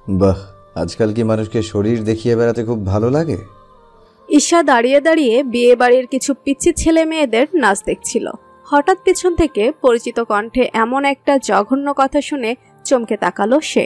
বাহ, আজকাল কি মানুষকে শরীর দেখিয়ে বেড়াতে খুব ভালো লাগে? ঈশা দাঁড়িয়ে দাঁড়িয়ে বিয়ে বাড়ির কিছু পিচ্ছি ছেলে মেয়েদের নাচ দেখছিল। হঠাৎ পিছন থেকে পরিচিত কণ্ঠে এমন একটা জঘন্য কথা শুনে চমকে তাকালো সে।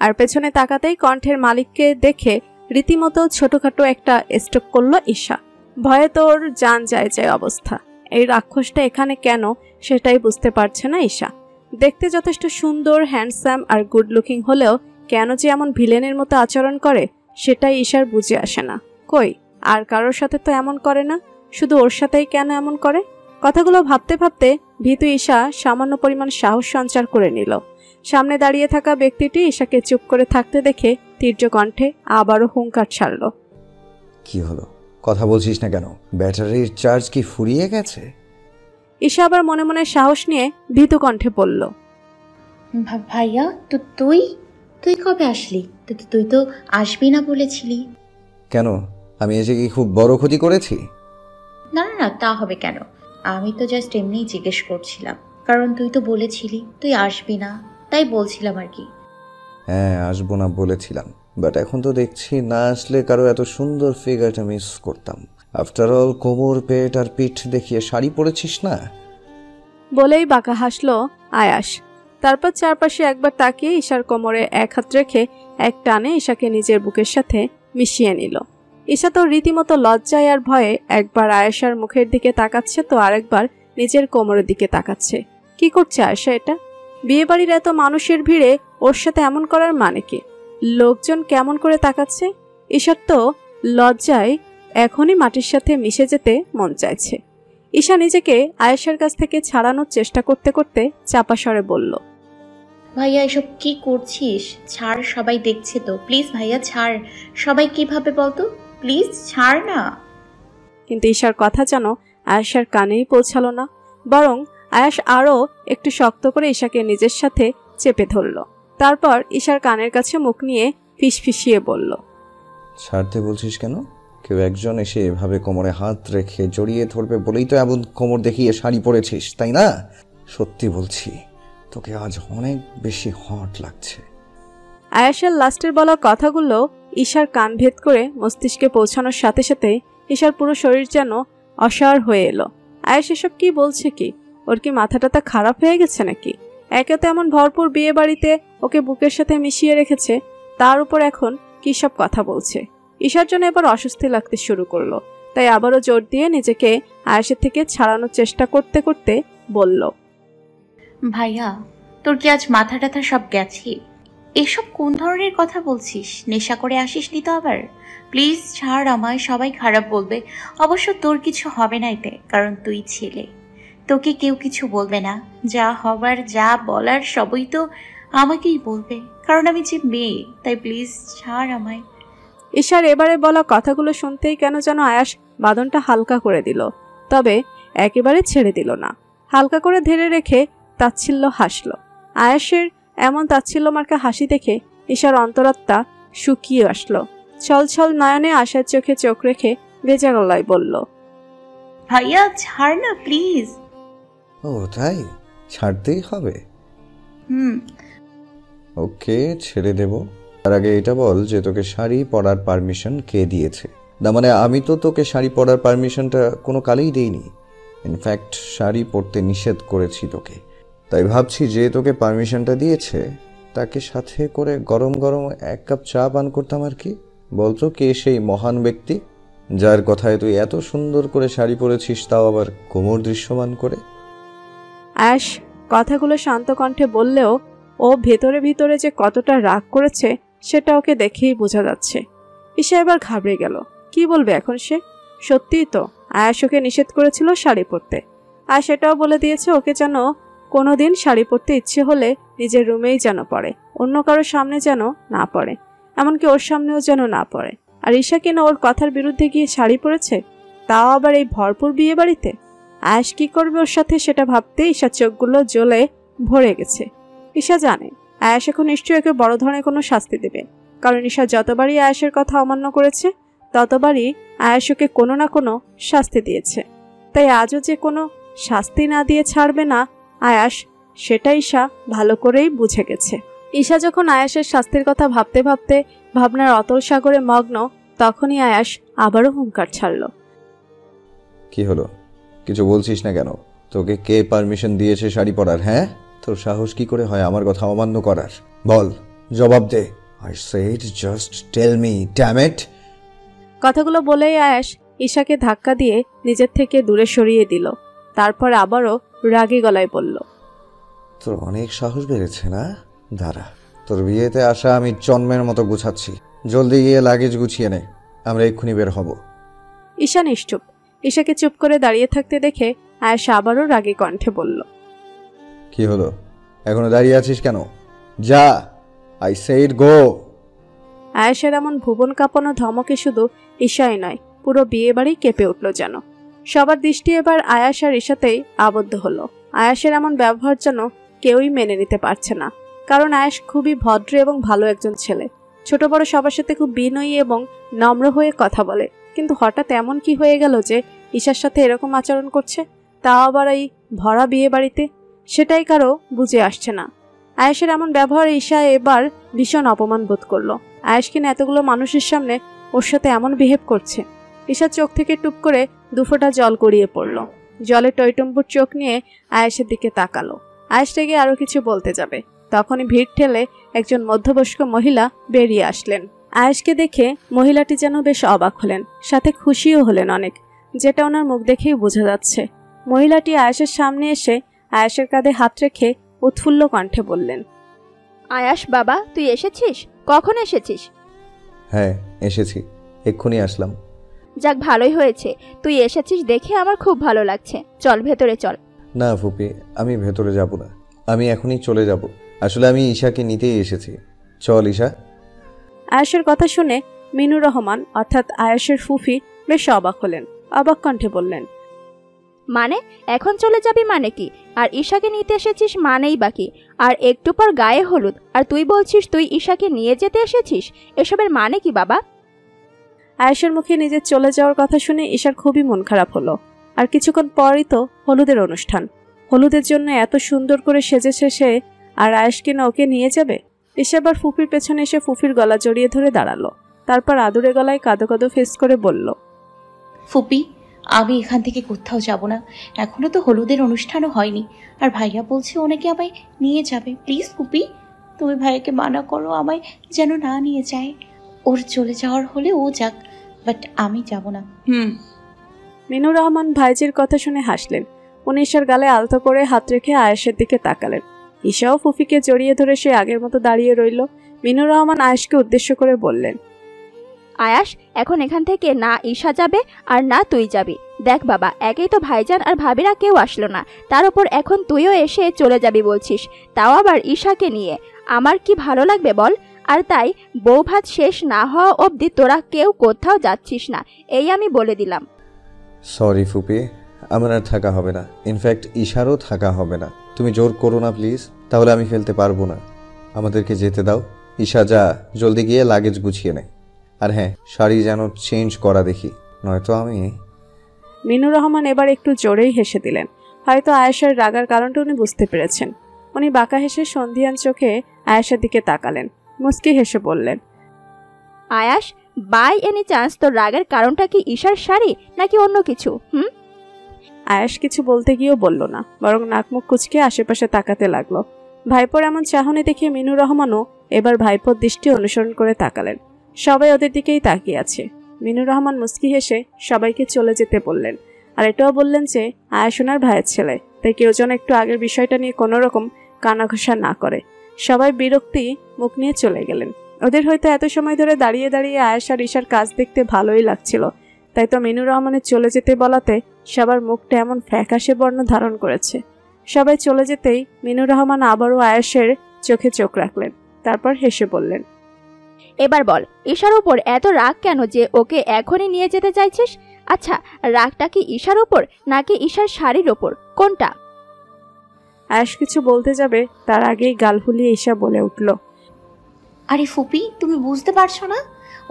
আর পেছনে তাকাতেই কণ্ঠের মালিককে দেখে রীতিমতো ছোটখাটো একটা স্ট্রোক করলো ঈশা। ভয়ে তোর জান যায় যায় অবস্থা। এই রাক্ষসটা এখানে কেন সেটাই বুঝতে পারছে না ঈশা। দেখতে যথেষ্ট সুন্দর, হ্যান্ডসাম আর গুড লুকিং হলেও কেন যে এমন ভিলেনের মতো আচরণ করে সেটাই ঈশার বুঝে আসে না। কই, আর কারোর সাথে তো এমন করে না, শুধু ওর সাথেই কেন এমন করে? কথাগুলো ভাবতে ভাবতে ভীতু ঈশা সামান্য পরিমাণ সাহস সঞ্চার করে নিল। সামনে দাঁড়িয়ে থাকা ব্যক্তিটি ঈশাকে চুপ করে থাকতে দেখে তীর্য কণ্ঠে আবারও হুঙ্কার ছাড়ল। কি হলো, কথা বলছিস না কেন? ব্যাটারির চার্জ কি ফুরিয়ে গেছে? ঈশা আবার মনে মনে সাহস নিয়ে ভীতু কণ্ঠে বলল, ভাইয়া তো তুই তুই কবে আসলি? তুই তো আসবি না বলেছিলি। কেন, আমি এসে কি খুব বড় ক্ষতি করেছি? না না না, তা হবে কেন? আমি তো জাস্ট এমনিই জিজ্ঞেস করছিলাম, কারণ তুই তো বলেছিলি তুই আসবি না, তাই বলছিলাম আর কি। হ্যাঁ, আসবো না বলেছিলাম, বাট এখন তো দেখছি না আসলে কারো এত সুন্দর ফিগারটা মিস করতাম। আফটার অল কোমর, পেট আর পিঠ দেখিয়ে শাড়ি পরেছিস না? বলেই বাঁকা হাসলো আয়াস। তারপর চারপাশে একবার তাকিয়ে ঈশার কোমরে এক হাত রেখে এক টানে ঈশাকে নিজের বুকের সাথে মিশিয়ে নিল। ঈশা তো রীতিমতো লজ্জায় আর ভয়ে একবার আয়েশার মুখের দিকে তাকাচ্ছে তো আরেকবার নিজের কোমরের দিকে তাকাচ্ছে। কি করছে আয়েশা এটা? বিয়ে বাড়ির এত মানুষের ভিড়ে ওর সাথে এমন করার মানে কি? লোকজন কেমন করে তাকাচ্ছে? ঈশার তো লজ্জায় এখনই মাটির সাথে মিশে যেতে মন চাইছে। ঈশা নিজেকে আয়েশার কাছ থেকে ছাড়ানোর চেষ্টা করতে করতে চাপা স্বরে বলল, ভাইয়া এসব কি করছিস? ছাড়, সবাই দেখছে তো, প্লিজ ভাইয়া ছাড়। সবাই কিভাবে বলতো, প্লিজ ছাড় না। কিন্তু ঈশার কথা যেন আয়েশার কানেই পৌঁছালো না, বরং আয়াস আরও একটু শক্ত করে ঈশাকে নিজের সাথে চেপে ধরল। তারপর ঈশার কানের কাছে মুখ নিয়ে ফিসফিসিয়ে বলল, ছাড়তে বলছিস কেন? কেউ একজন এসে এভাবে কোমরে হাত রেখে জড়িয়ে ধরবে বলেই তো এমন কোমর দেখিয়ে শাড়ি পরেছিস, তাই না? সত্যি বলছি, তোকে আজ অনেক বেশি হট লাগছে। আয়াসের লাস্টের বলা কথাগুলো ঈশার কান ভেদ করে মস্তিষ্কে পৌঁছানোর সাথে সাথে ঈশার পুরো শরীর যেন অসাড় হয়ে এলো। আয়াস এসব কি বলছে কি? ওর কি মাথাটা খারাপ হয়ে গেছে নাকি? একে তো এমন ভরপুর বিয়ে বাড়িতে ওকে বুকের সাথে মিশিয়ে রেখেছে, তার উপর এখন কি সব কথা বলছে। ঈশার জন্য এবার অস্বস্তি লাগতে শুরু করলো, তাই আবারও জোর দিয়ে নিজেকে আয়াসের থেকে ছাড়ানোর চেষ্টা করতে করতে বলল, ভাইয়া তোর কি আজ মাথা টাথা সব গেছে? এসব কোন ধরনের কথা বলছিস? নেশা করে আসিস নি তো আবার? প্লিজ ছাড় আমায়, সবাই খারাপ বলবে। অবশ্য তোর কিছু হবে না এতে, কারণ তুই ছেলে, তোকে কেউ কিছু বলবে না। যা হবার যা বলার সবই তো আমাকেই বলবে, কারণ আমি যে মেয়ে। তাই প্লিজ ছাড় আমায়। ঈশার এবারে বলা কথাগুলো শুনতেই কেন যেন আয়াস বাঁধনটা হালকা করে দিল, তবে একেবারে ছেড়ে দিল না। হালকা করে ধরে রেখে তাচ্ছিল্য হাসল। আয়াসের এমন তাচ্ছিল্য মার্কা হাসি দেখে ঈশার অন্তরাত্মা শুকিয়ে আসলো। ছলছল নয়নে আশার চোখে চোখ রেখে ভেজা গলায় বলল, ভাইয়া ছাড় না প্লিজ। ও তাই, ছাড়তেই হবে? ওকে, ছেড়ে দেব। তার আগে এটা বল যে তোকে শাড়ি পরার পারমিশন কে দিয়েছে? না মানে আমি তো তোকে শাড়ি পরার পারমিশনটা কোনো কালেই দেইনি। ইনফ্যাক্ট শাড়ি পরতে নিষেধ করেছি তোকে। তাই ভাবছি যে তোকে পারমিশনটা দিয়েছে তাকে সাথে করে গরম গরম এক কাপ চা পান করতাম আর কি। বলতো কে সেই মহান ব্যক্তি যার কথায় তুই এত সুন্দর করে শাড়ি পরেছিস, তাও আবার কোমর দৃশ্যমান করে? আয়াস কথাগুলো শান্ত কণ্ঠে বললেও ও ভেতরে ভিতরে যে কতটা রাগ করেছে সেটা ওকে দেখেই বোঝা যাচ্ছে। ঈশা এবার ঘাবড়ে গেল। কি বলবে এখন সে? সত্যিই তো আয়াস ওকে নিষেধ করেছিল শাড়ি পরতে, আর সেটাও বলে দিয়েছে ওকে যেন কোনোদিন শাড়ি পরতে ইচ্ছে হলে নিজের রুমেই যেন পরে, অন্য কারোর সামনে যেন না পরে, এমনকি ওর সামনেও যেন না পরে। আর ঈশা কিনা ওর কথার বিরুদ্ধে গিয়ে শাড়ি পরেছে, তাও আবার এই ভরপুর বিয়ে বাড়িতে। আয়াস কি করবে ওর সাথে সেটা ভাবতে ঈশার চোখগুলো জ্বলে ভরে গেছে। ঈশা জানে আয়াস এখন নিশ্চয়ই একে বড় ধরনের কোনো শাস্তি দেবে, কারণ ঈশা যতবারই আয়াসের কথা অমান্য করেছে ততবারই আয়াস ওকে কোনো না কোনো শাস্তি দিয়েছে। তাই আজও যে কোনো শাস্তি না দিয়ে ছাড়বে না আয়াস, সেটা ঈশা ভালো করেই বুঝে গেছে। ঈশা যখন আয়াসের স্বাস্থ্যের কথা ভাবতে ভাবতে ভাবনার অতল সাগরে মগ্ন, তখনই আয়াস আবারও হুঙ্কার ছাড়ল। কি হলো, কিছু বলছিস না কেন? তোকে কে পারমিশন দিয়েছে শাড়ি পরার? হ্যাঁ, তোর সাহস কি করে হয় আমার কথা অমান্য করার? বল, জবাব দে। I said just tell me, damn it. কথাগুলো বলেই আয়াস ঈশাকে ধাক্কা দিয়ে নিজের থেকে দূরে সরিয়ে দিল। তারপর আবারও রাগী গলায় বলল, তোর অনেক সাহস বেড়েছে না? দাঁড়া, তোর বিয়েতে আসা আমি জন্মের মতো গুছাচ্ছি। জলদি গিয়ে লাগেজ গুছিয়ে নে, আমরা এক্ষুনি বের হব। ঈশা নিশ্চুপ। ঈশাকে চুপ করে দাঁড়িয়ে থাকতে দেখে আয়াস আবারও রাগী কণ্ঠে বলল, কি হলো, এখনো দাঁড়িয়ে আছিস কেন? যা, আই সেড গো। আয়াসের এমন ভুবন কাঁপানো ধমকে শুধু ঈশাই নয়, পুরো বিয়ে বাড়ি কেঁপে উঠল যেন। সবার দৃষ্টি এবার আয়াস আর ঈশাতেই আবদ্ধ হলো। আয়াসের এমন ব্যবহার যেন কেউই মেনে নিতে পারছে না, কারণ আয়াস খুবই ভদ্র এবং ভালো একজন ছেলে। ছোট বড় সবার সাথে খুব বিনয়ী এবং নম্র হয়ে কথা বলে, কিন্তু হঠাৎ এমন কি হয়ে গেল যে ঈশার সাথে এরকম আচরণ করছে, তাও আবার এই ভরা বিয়ে বাড়িতে? সেটাই কারো বুঝে আসছে না। আয়েশের এমন ব্যবহারে ঈশা এবার ভীষণ অপমান বোধ করলো। আয়েশ কিনা এতগুলো মানুষের সামনে ওর সাথে এমন বিহেভ করছে। ঈশার চোখ থেকে টুপ করে দুফোঁটা জল গড়িয়ে পড়ল। জলে টইটম্বুর চোখ নিয়ে আয়েশের দিকে তাকালো। আয়েশ রেগে আরো কিছু বলতে যাবে, তখনই ভিড় ঠেলে একজন মধ্যবয়স্ক মহিলা বেরিয়ে আসলেন। আয়েশকে দেখে মহিলাটি যেন বেশ অবাক হলেন, সাথে খুশিও হলেন অনেক, যেটা ওনার মুখ দেখেই বোঝা যাচ্ছে। মহিলাটি আয়েশের সামনে এসে আয়েশের কাঁধে হাত রেখে উৎফুল্ল কণ্ঠে বললেন, আয়াস বাবা, তুই এসেছিস? কখন এসেছিস? হ্যাঁ, এসেছি, এক্ষুনি আসলাম। যাক, ভালোই হয়েছে তুই এসেছিস দেখে আমার খুব ভালো লাগছে। চল ভেতরে চল। না ফুপি, আমি ভেতরে যাব না, আমি এখনই চলে যাব। আসলে আমি ঈশাকে নিতেই এসেছি। চল ঈশা। আয়েশের কথা শুনে মিনুর রহমান অর্থাৎ আয়েশের ফুফি বেশ অবাক হলেন। অবাক কণ্ঠে বললেন, মানে এখন চলে যাবি মানে কি? আর ঈশাকে নিতে এসেছিস মানেই বাকি? আর একটু পর গায়ে হলুদ, আর তুই বলছিস তুই ঈশাকে নিয়ে যেতে এসেছিস? এসবের মানে কি বাবা? আয়েশের মুখে নিজের চলে যাওয়ার কথা শুনে ঈশার খুবই মন খারাপ হলো। আর কিছুক্ষণ পরই তো হলুদের অনুষ্ঠান। হলুদের জন্য এত সুন্দর করে সেজেছে সে, আর আয়েশ কিনা ওকে নিয়ে যাবে? ঈশা আবার ফুফির পেছনে এসে ফুফির গলা জড়িয়ে ধরে দাঁড়ালো। তারপর আদুরে গলায় কাঁদো কাঁদো ফেস করে বলল, ফুপি, আমি এখান থেকে কোথাও যাব না। এখনো তো হলুদের অনুষ্ঠানও হয়নি, আর ভাইয়া বলছে ওনাকে আমায় নিয়ে যাবে। প্লিজ ফুপি, তুমি ভাইয়াকে মানা করো আমায় যেন না নিয়ে যায়। ওর চলে যাওয়ার হলে ও যাক, বাট আমি যাব না। মিনুর রহমান ভাইজির কথা শুনে হাসলেন। উনি ঈশার গালে আলতো করে হাত রেখে আয়েশের দিকে তাকালেন। ঈশাও ফুফিকে জড়িয়ে ধরে সে আগের মতো দাঁড়িয়ে রইল। মিনুর রহমান আয়েশকে উদ্দেশ্য করে বললেন, আয়াস, এখন এখান থেকে না ঈশা যাবে আর না তুই যাবি। দেখ বাবা, একেই তো ভাইজান আর ভাবিরা কেউ আসলো না, তার উপর এখন তুইও এসে চলে যাবি বলছিস, তাও আবার ঈশাকে নিয়ে। আমার কি ভালো লাগবে বল? আর তাই বউ ভাত শেষ না হওয়া অবধি তোরা কেউ কোথাও যাচ্ছিস না, এই আমি বলে দিলাম। সরি ফুপি, আমার আর থাকা হবে না। ইনফ্যাক্ট ঈশারও থাকা হবে না। তুমি জোর করো না প্লিজ, তাহলে আমি ফেলতে পারবো না। আমাদেরকে যেতে দাও। ঈশা যা, জলদি গিয়ে লাগেজ গুছিয়ে নে। আর হ্যাঁ, শাড়ি যেন চেঞ্জ করা দেখি, নয়তো আমি। মিনুর রহমান এবার একটু জোরেই হেসে দিলেন। হয়তো আয়েশের রাগার কারণটা উনি বুঝতে পেরেছেন। উনি বাঁকা হেসে সন্ধিয়ান চোখে আয়েশের দিকে তাকালেন, মুস্কি হেসে বললেন, আয়াস, বাই এনি চান্স তোর রাগের কারণটা কি ঈশার শাড়ি নাকি অন্য কিছু? আয়েশ কিছু বলতে গিয়েও বলল না, বরং নাকমুখ কুচকে আশেপাশে তাকাতে লাগলো। ভাইপোর এমন চাহনি দেখে মিনুর রহমানও এবার ভাইপোর দৃষ্টি অনুসরণ করে তাকালেন। সবাই ওদের দিকেই তাকিয়ে আছে। মিনুর রহমান মুস্কি হেসে সবাইকে চলে যেতে বললেন, আর এটাও বললেন যে আয়েশ ওনার ভাইয়ের ছেলে, তাই কেউ যেন একটু আগের বিষয়টা নিয়ে কোনো রকম কানাঘষা না করে। সবাই বিরক্তি মুখ নিয়ে চলে গেলেন। ওদের হয়তো এত সময় ধরে দাঁড়িয়ে দাঁড়িয়ে আয়েশ আর ঈশার কাজ দেখতে ভালোই লাগছিল, তাই তো মিনুর রহমানের চলে যেতে বলাতে সবার মুখটা এমন ফ্যাকাশে বর্ণ ধারণ করেছে। সবাই চলে যেতেই মিনুর রহমান আবারও আয়েশের চোখে চোখ রাখলেন, তারপর হেসে বললেন, এবার বল, ঈশার উপর এত রাগ কেন যে ওকে এখনই নিয়ে যেতে চাইছিস? আচ্ছা, রাগটা কি ঈশার উপর নাকি ঈশার শাড়ির উপর, কোনটা? আয়েশ কিছু বলতে যাবে, তার আগেই গাল ফুলিয়ে ঈশা বলে উঠল, আরে ফুপি, তুমি বুঝতে পারছো না?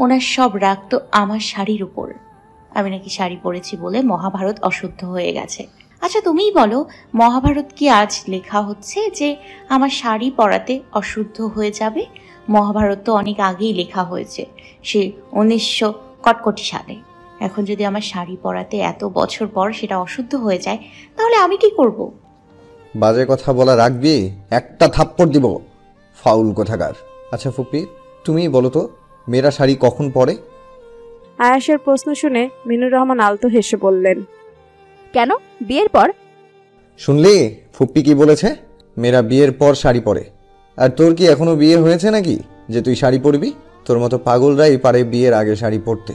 ওনার সব রাগ তো আমার শাড়ির উপর। আমি নাকি শাড়ি পরেছি বলে মহাভারত অশুদ্ধ হয়ে গেছে। আচ্ছা তুমিই বলো, মহাভারত কি আজ লেখা হচ্ছে যে আমার শাড়ি পরাতে অশুদ্ধ হয়ে যাবে? মহাভারত তো অনেক আগেই লেখা হয়েছে, সে 1900 কটকটি সালে। এখন যদি আমার শাড়ি পরাতে এত বছর পর সেটা অশুদ্ধ হয়ে যায়, তাহলে আমি কি করব? বাজে কথা বলা রাখবি, একটা থাপ্পড় দিব, ফাউল কোথাকার। আচ্ছা ফুপি, তুমিই বলো তো, মেয়েরা শাড়ি কখন পরে? আয়াসের প্রশ্ন শুনে মিনুর রহমান আলতো হেসে বললেন, কেন, বিয়ের পর? শুনলি ফুপ্পি কি বলেছে? মেয়েরা বিয়ের পর শাড়ি পরে। আর তোর কি এখনো বিয়ে হয়েছে নাকি যে তুই শাড়ি পরবি? তোর মতো পাগলরাই পারে বিয়ের আগে শাড়ি পরতে,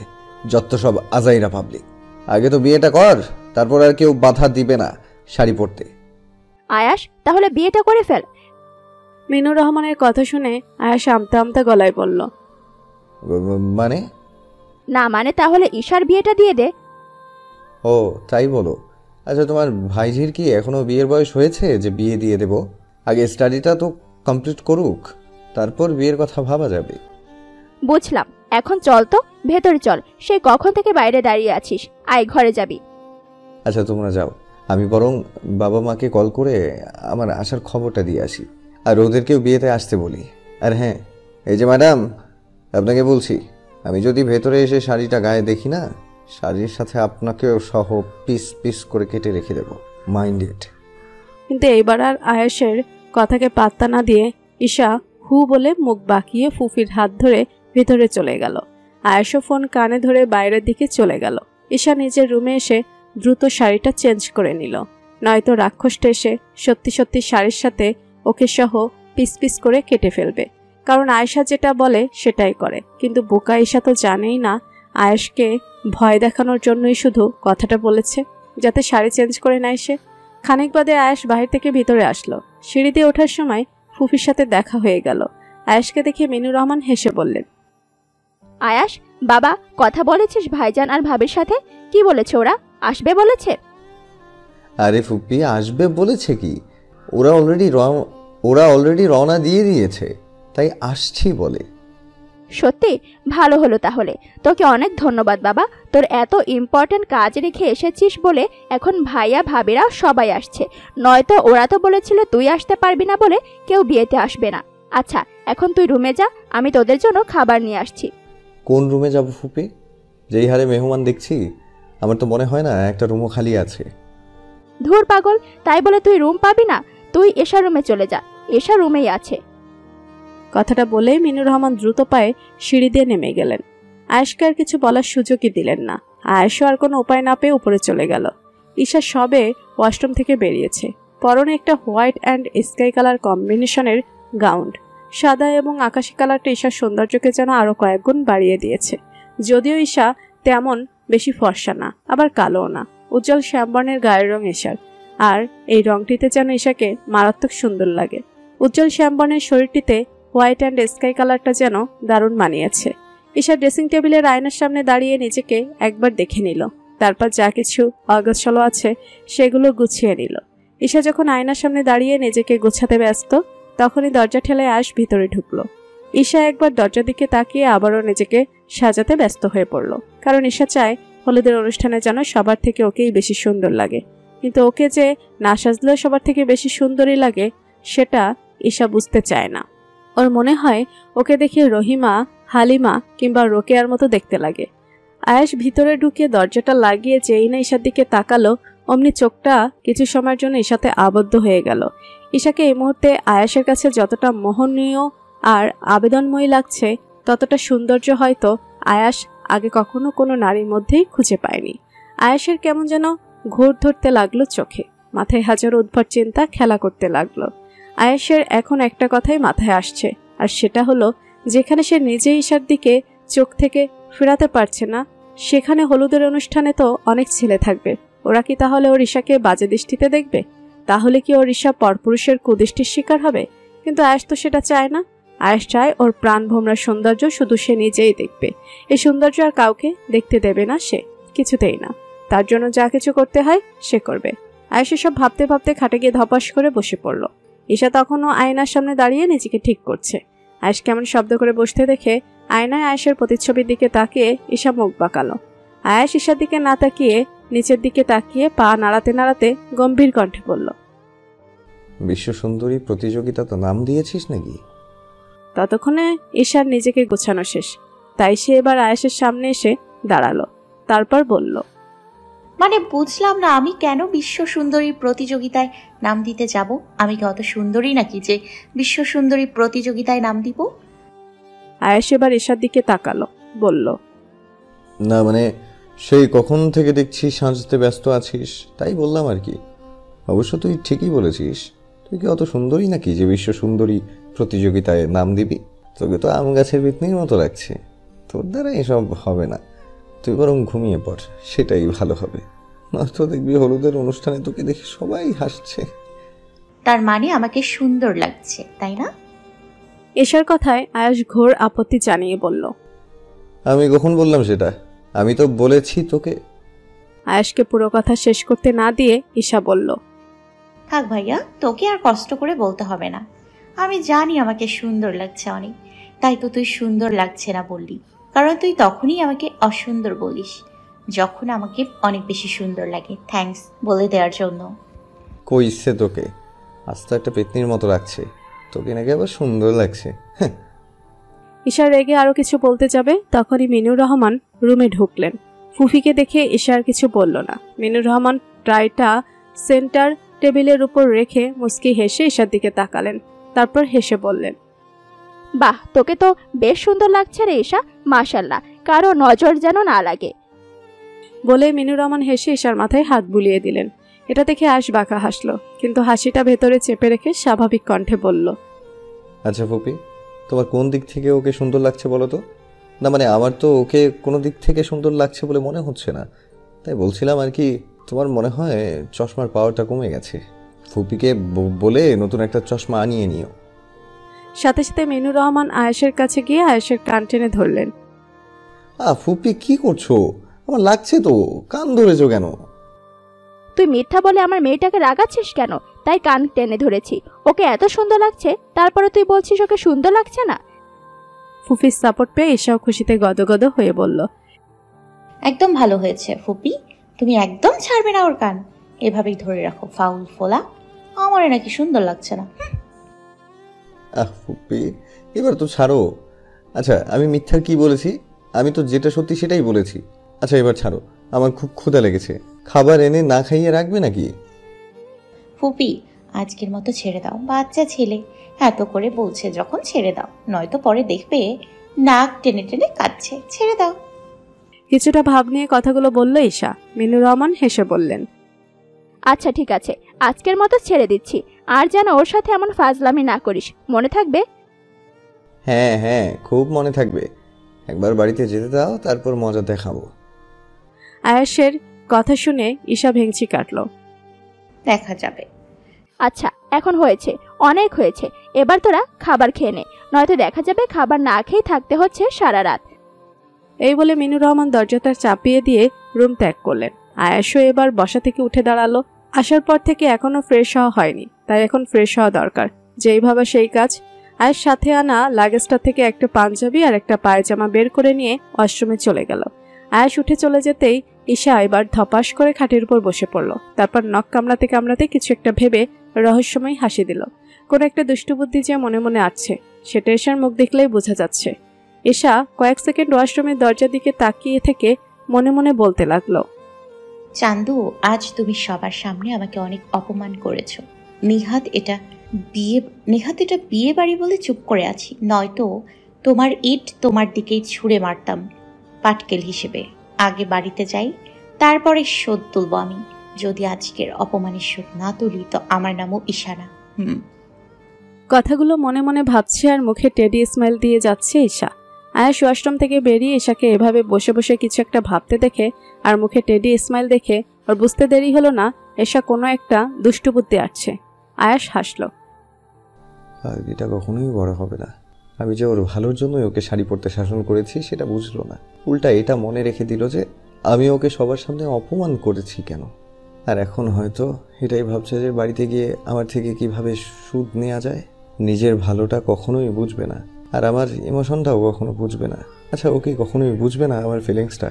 যত সব আজাইরা পাবলিক। আগে তো বিয়েটা কর, তারপর আর কেউ বাধা দিবে না শাড়ি পরতে। আয়াস, তাহলে বিয়েটা করে ফেল। মিনুর রহমানের কথা শুনে আয়াস আমতা আমতা গলায় বলল, মানে? না মানে তাহলে ঈশার বিয়েটা দিয়ে দে। ও তাই বলো? আচ্ছা, তোমার ভাইঝির কি এখনো বিয়ের বয়স হয়েছে যে বিয়ে দিয়ে দেব? আগে স্টাডিটা তো কমপ্লিট করুক, তারপর বিয়ের কথা ভাবা যাবে। বুঝলাম, এখন চল তো, ভেতরে চল। সেই কখন থেকে বাইরে দাঁড়িয়ে আছিস, আয় ঘরে যাবি। আচ্ছা তোমরা যাও, আমি বরং বাবা মাকে কল করে আমার আসার খবরটা দিয়ে আসি, আর ওদেরকেও বিয়েতে আসতে বলি। আর হ্যাঁ, এই যে ম্যাডাম, আপনাকে বলছি, আমি যদি ভেতরে এসে শাড়িটা গায়ে দেখি না, শাড়ির সাথে আপনাকেও সহ পিস পিস করে কেটে রেখে দেব, মাইন্ডেড। কিন্তু এইবার আর আয়াসের কথাকে পাত্তা না দিয়ে ঈশা হু বলে মুখ বাঁকিয়ে ফুফির হাত ধরে ভেতরে চলে গেল। আয়াসও ফোন কানে ধরে বাইরের দিকে চলে গেল। ঈশা নিজের রুমে এসে দ্রুত শাড়িটা চেঞ্জ করে নিল, নয়তো রাক্ষসটা এসে সত্যি সত্যি শাড়ির সাথে ওকে সহ পিস পিস করে কেটে ফেলবে। কারণ আয়েশা যেটা বলে সেটাই করে। কিন্তু বোকা ঈশা তো জানেই না আয়েশকে ভয় দেখানোর জন্যই শুধু কথাটা বলেছে, যাতে শাড়ি চেঞ্জ করে নেয় সে। খানিক বাদে আয়েশ বাহির থেকে ভিতরে আসলো। সিঁড়ি দিয়ে ওঠার সময় ফুফির সাথে দেখা হয়ে গেল। আয়েশকে দেখে মিনুর রহমান হেসে বললেন, আয়াস, বাবা কথা বলেছিস ভাইজান আর ভাবির সাথে? কি বলেছে ওরা? আসবে বলেছে? আরে ফুপ্পি, আসবে বলেছে কি? ওরা অলরেডি রওনা দিয়ে দিয়েছে, তাই আসছি বলে। সত্যি? ভালো হলো তাহলে। তোকে অনেক ধন্যবাদ বাবা, তোর এত ইম্পর্টেন্ট কাজ রেখে এসেছিস বলে এখন ভাইয়া ভাবিরা সবাই আসছে, নয়তো ওরা তো বলেছিল তুই আসতে পারবি না বলে কেউ বিয়েতে আসবে না। আচ্ছা এখন তুই রুমে যা, আমি তোদের জন্য খাবার নিয়ে আসছি। কোন রুমে যাব ফুপি? যেই হারে মেহমান দেখছি, আমার তো মনে হয় না একটা রুমও খালি আছে। ধুর পাগল, তাই বলে তুই রুম পাবি না? তুই এশা রুমে চলে যা, এশা রুমেই আছে। কথাটা বলেই মিনুর রহমান দ্রুত পায়ে সিঁড়ি দিয়ে নেমে গেলেন। আয়েশকে আর কিছু বলার সুযোগই দিলেন না। আয়েশও আর কোনো উপায় না পেয়ে উপরে চলে গেল। ঈশা সবে ওয়াশরুম থেকে বেরিয়েছে। পরনে একটা হোয়াইট অ্যান্ড স্কাই কালার কম্বিনেশনের গাউন। সাদা এবং আকাশি কালারটা ঈশার সৌন্দর্যকে যেন আরও কয়েক গুণ বাড়িয়ে দিয়েছে। যদিও ঈশা তেমন বেশি ফর্সা না, আবার কালোও না। উজ্জ্বল শ্যামবর্ণের গায়ের রং ঈশার, আর এই রংটিতে যেন ঈশাকে মারাত্মক সুন্দর লাগে। উজ্জ্বল শ্যামবর্ণের শরীরটিতে হোয়াইট অ্যান্ড স্কাই কালারটা যেন দারুণ মানিয়েছে। ঈশা ড্রেসিং টেবিলের আয়নার সামনে দাঁড়িয়ে নিজেকে একবার দেখে নিল, তারপর যা কিছু অগোছালো আছে সেগুলো গুছিয়ে নিল। ঈশা যখন আয়নার সামনে দাঁড়িয়ে নিজেকে গোছাতে ব্যস্ত, তখনই দরজা ঠেলে আয়েশ ভিতরে ঢুকলো। ঈশা একবার দরজার দিকে তাকিয়ে আবারও নিজেকে সাজাতে ব্যস্ত হয়ে পড়ল। কারণ ঈশা চায় হলুদের অনুষ্ঠানে যেন সবার থেকে ওকেই বেশি সুন্দর লাগে। কিন্তু ওকে যে না সাজলেও সবার থেকে বেশি সুন্দরই লাগে, সেটা ঈশা বুঝতে চায় না। ওর মনে হয় ওকে দেখে রহিমা, হালিমা কিংবা রোকেয়ার মতো দেখতে লাগে। আয়েশ ভিতরে ঢুকে দরজাটা লাগিয়ে যেই না ঈশার দিকে তাকালো, অমনি চোখটা কিছু সময়ের জন্য ঈশাতে আবদ্ধ হয়ে গেল। ঈশাকে এই মুহূর্তে আয়েশের কাছে যতটা মোহনীয় আর আবেদনময়ী লাগছে, ততটা সৌন্দর্য হয়তো আয়েশ আগে কখনো কোনো নারীর মধ্যেই খুঁজে পায়নি। আয়েশের কেমন যেন ঘোর ধরতে লাগলো চোখে, মাথায় হাজার উদ্ভট চিন্তা খেলা করতে লাগলো। আয়েশের এখন একটা কথাই মাথায় আসছে, আর সেটা হলো যেখানে সে নিজেই ঈশার দিকে চোখ থেকে ফেরাতে পারছে না, সেখানে হলুদের অনুষ্ঠানে তো অনেক ছেলে থাকবে। ওরা কি তাহলে ওর ঈশাকে বাজে দৃষ্টিতে দেখবে? তাহলে কি ওর ঈশা পরপুরুষের কুদৃষ্টির শিকার হবে? কিন্তু আয়েশ তো সেটা চায় না। আয়েশ চায় ওর প্রাণ ভোমরা সৌন্দর্য শুধু সে নিজেই দেখবে। এই সৌন্দর্য আর কাউকে দেখতে দেবে না সে, কিছুতেই না। তার জন্য যা কিছু করতে হয় সে করবে। আয়েশ সব ভাবতে ভাবতে খাটে গিয়ে ধপাস করে বসে পড়ল। ঈশা তখনও আয়নার সামনে দাঁড়িয়ে নিজেকে ঠিক করছে। আয়েশ কেমন শব্দ করে বসতে দেখে আয়নায় আয়েশের প্রতিচ্ছবির দিকে তাকিয়ে ঈশা মুখ বাঁকালো। আয়েশ ঈশার দিকে না তাকিয়ে নিচের দিকে তাকিয়ে পা নাড়াতে নাড়াতে গম্ভীর কণ্ঠে বলল, বিশ্ব সুন্দরী প্রতিযোগিতা তো নাম দিয়েছিস নাকি? ততক্ষণে ঈশার নিজেকে গোছানো শেষ, তাই সে এবার আয়েশের সামনে এসে দাঁড়ালো। তারপর বলল, মানে বুঝলাম না, আমি কেন বিশ্ব সুন্দরী প্রতিযোগিতায় নাম দিতে যাব? আমি কি অত সুন্দরী নাকি যে বিশ্ব সুন্দরী প্রতিযোগিতায় নাম দিব? আয়েশ এবার ঈশার দিকে তাকালো, বলল, না মানে সেই কখন থেকে দেখছি সাজতে ব্যস্ত আছিস, তাই বললাম আর কি। অবশ্য তুই ঠিকই বলেছিস, তুই কি অত সুন্দরী নাকি যে বিশ্ব সুন্দরী প্রতিযোগিতায় নাম দিবি? তোকে তো আম গাছের বিতনির মতো লাগছে, তোর দ্বারা এসব হবে না। তুই বরং ঘুমিয়ে পড়, সেটাই ভালো হবে। নয়তো দেখবি হলুদের অনুষ্ঠানে তোকে দেখে সবাই হাসছে। তার মানে আমাকে সুন্দর লাগছে, তাই না? ঈশার কথায় আয়েশ ঘোর আপত্তি জানিয়ে বলল, আমি কখন বললাম সেটা? আমি তো বলেছি তোকে। আয়েশকে পুরো কথা শেষ করতে না দিয়ে ঈশা বলল, থাক ভাইয়া, তোকে আর কষ্ট করে বলতে হবে না। আমি জানি আমাকে সুন্দর লাগছে অনেক, তাই তো তুই সুন্দর লাগছে না বললি। কারণ তুই তখনই আমাকে অসুন্দর বলিস যখন আমাকে অনেক বেশি সুন্দর লাগে। থ্যাঙ্কস বলে দেওয়ার জন্য। কই ইচ্ছে তোকে, আজ তো একটা পেতনির মতো লাগছে, তোকে নাকি আবার সুন্দর লাগছে। ঈশা রেগে আরো কিছু বলতে যাবে, তখনই মিনুর রহমান রুমে ঢুকলেন। ফুফিকে দেখে ঈশা আর কিছু বলল না। মিনুর রহমান ট্রাইটা সেন্টার টেবিলের উপর রেখে মুস্কি হেসে ঈশার দিকে তাকালেন, তারপর হেসে বললেন, বাহ, তোকে তো বেশ সুন্দর লাগছে রে ঈশা, মাশাল্লাহ, কারো নজর যেন না লাগে। বলে মিনুর রহমান হেসে ঈশার মাথায় হাত বুলিয়ে দিলেন। এটা দেখে আয়েশ বাঁকা হাসলো, কিন্তু হাসিটা ভেতরে চেপে রেখে স্বাভাবিক কণ্ঠে বলল, আচ্ছা ফুপি, তোমার কোন দিক থেকে ওকে সুন্দর লাগছে বলো তো? না মানে আমার তো ওকে কোনো দিক থেকে সুন্দর লাগছে বলে মনে হচ্ছে না, তাই বলছিলাম আর কি। তোমার মনে হয় চশমার পাওয়ারটা কমে গেছে, ফুপিকে বলে নতুন একটা চশমা আনিয়ে নিও। সাথে সাথে মিনুর রহমান আয়েশের কাছে গিয়ে আয়েশের কান টেনে ধরলেন। ফুপি কি করছো? আমার লাগছে তো, কান ধরেছো কেন? তুই মিথ্যা বলে আমার মেয়েটাকে রাগাচ্ছিস কেন? তাই কান টেনে ধরেছি। ওকে এত সুন্দর লাগছে, তারপরে তুই বলছিস ওকে সুন্দর লাগছে না? ফুফির সাপোর্ট পেয়ে ঈশাও খুশিতে গদগদ হয়ে বলল, একদম ভালো হয়েছে ফুপি, তুমি একদম ছাড়বে না ওর কান, এভাবেই ধরে রাখো ফাউল ফোলা। আমার নাকি সুন্দর লাগছে না। ফুপি এবার তো ছাড়ো। আচ্ছা আমি মিথ্যার কি বলেছি? আমি তো যেটা সত্যি সেটাই বলেছি। আচ্ছা এবার ছাড়ো, আমার খুব ক্ষুধা লেগেছে, খাবার এনে না খাইয়ে রাখবে নাকি? ফুপি আজকের মতো ছেড়ে দাও, বাচ্চা ছেলে এত করে বলছে যখন ছেড়ে দাও, নয়তো পরে দেখবে নাক টেনে টেনে কাঁদছে। ছেড়ে দাও। কিছুটা ভাব নিয়ে কথাগুলো বলল ঈশা। মিনুর রহমান হেসে বললেন, আচ্ছা ঠিক আছে, আজকের মতো ছেড়ে দিচ্ছি, আর যেন ওর সাথে এমন ফাজলামি না করিস, মনে থাকবে? হ্যাঁ হ্যাঁ, খুব মনে থাকবে। একবার বাড়িতে যেতে দাও, তারপর মজা দেখাবো। আয়েশের কথা শুনে ঈশা ভেঙচি কাটল। দেখা যাবে। আচ্ছা এখন হয়েছে, অনেক হয়েছে, এবার তোরা খাবার খেয়ে নে, নয়তো দেখা যাবে খাবার না খেয়ে থাকতে হচ্ছে সারা রাত। এই বলে মিনুর রহমান দরজাটা চাপিয়ে দিয়ে রুম ত্যাগ করলেন। আয়েশও এবার বসা থেকে উঠে দাঁড়ালো। আসার পর থেকে এখনো ফ্রেশ হওয়া হয়নি, তাই এখন ফ্রেশ হওয়া দরকার। যেই ভাবা সেই কাজ। আয়েশ সাথে আনা লাগেজটা থেকে একটা পাঞ্জাবি আর একটা পায়জামা বের করে নিয়ে ওয়াশরুমে চলে গেল। আয়েশ উঠে চলে যেতেই ঈশা এবার ধপাস করে খাটের উপর বসে পড়ল। তারপর নখ কামড়াতে কামড়াতে কিছু একটা ভেবে রহস্যময় হাসি দিল। কোনো একটা দুষ্টুবুদ্ধি যে মনে মনে আসছে, সেটা ঈশার মুখ দেখলেই বোঝা যাচ্ছে। ঈশা কয়েক সেকেন্ড ওয়াশরুমের দরজার দিকে তাকিয়ে থেকে মনে মনে বলতে লাগলো, চান্দু, আজ তুমি সবার সামনে আমাকে অনেক অপমান করেছো। নিহাত এটা বিয়ে বাড়ি বলে চুপ করে আছি, নয়তো তোমার ইট তোমার দিকেই ছুঁড়ে মারতাম পাটকেল হিসেবে। আগে বাড়িতে যাই, তারপরে শোধ তুলব আমি। যদি আজকের অপমানের শোধ না তুলি তো আমার নামও ঈশা না। কথাগুলো মনে মনে ভাবছে আর মুখে টেডি স্মাইল দিয়ে যাচ্ছে ঈশা। আয়েশ ওয়াশরুম থেকে বেরিয়ে ঈশাকে এভাবে বসে বসে কিছু একটা ভাবতে দেখে আর মুখে টেডি স্মাইল দেখে ওর বুঝতে দেরি হলো না ঈশা কোনো একটা দুষ্টু বুদ্ধি আসছে। আয়েশ হাসলো। এটা কখনোই বড় হবে না। আমি যে ওর ভালোর জন্যই ওকে শাড়ি পরতে শাসন করেছি সেটা বুঝলো না, উল্টা এটা মনে রেখে দিল যে আমি ওকে সবার সামনে অপমান করেছি কেন। আর এখন হয়তো এটাই ভাবছে যে বাড়িতে গিয়ে আমার থেকে কিভাবে সুদ নেওয়া যায়। নিজের ভালোটা কখনোই বুঝবে না, আর আমার ইমোশনটাও কখনো বুঝবে না। আচ্ছা ওকে কখনোই বুঝবে না আমার ফিলিংসটা।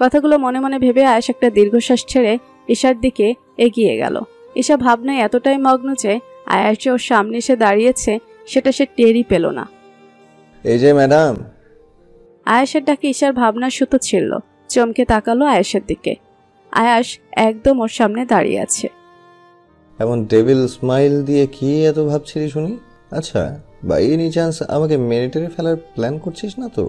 কথাগুলো মনে মনে ভেবে আয়েশ একটা দীর্ঘশ্বাস ছেড়ে ঈশার দিকে এগিয়ে গেল। ঈশা ভাবনায় এতটাই মগ্ন যে আয়েশ যে ওর সামনে এসে দাঁড়িয়েছে সেটা সে টেরই পেল না। এই যে ম্যাডাম। আয়েশের ডাকে ঈশার ভাবনার সুতো ছিঁড়ল, চমকে তাকালো আয়েশের দিকে। আয়াস একদম ওর সামনে দাঁড়িয়ে আছে। এমন ডেভিল স্মাইল দিয়ে কি এত ভাবছিলি শুনি? আচ্ছা, বাই এনি চান্স আমাকে মেরে টেরে ফেলার প্ল্যান করছিস না তো?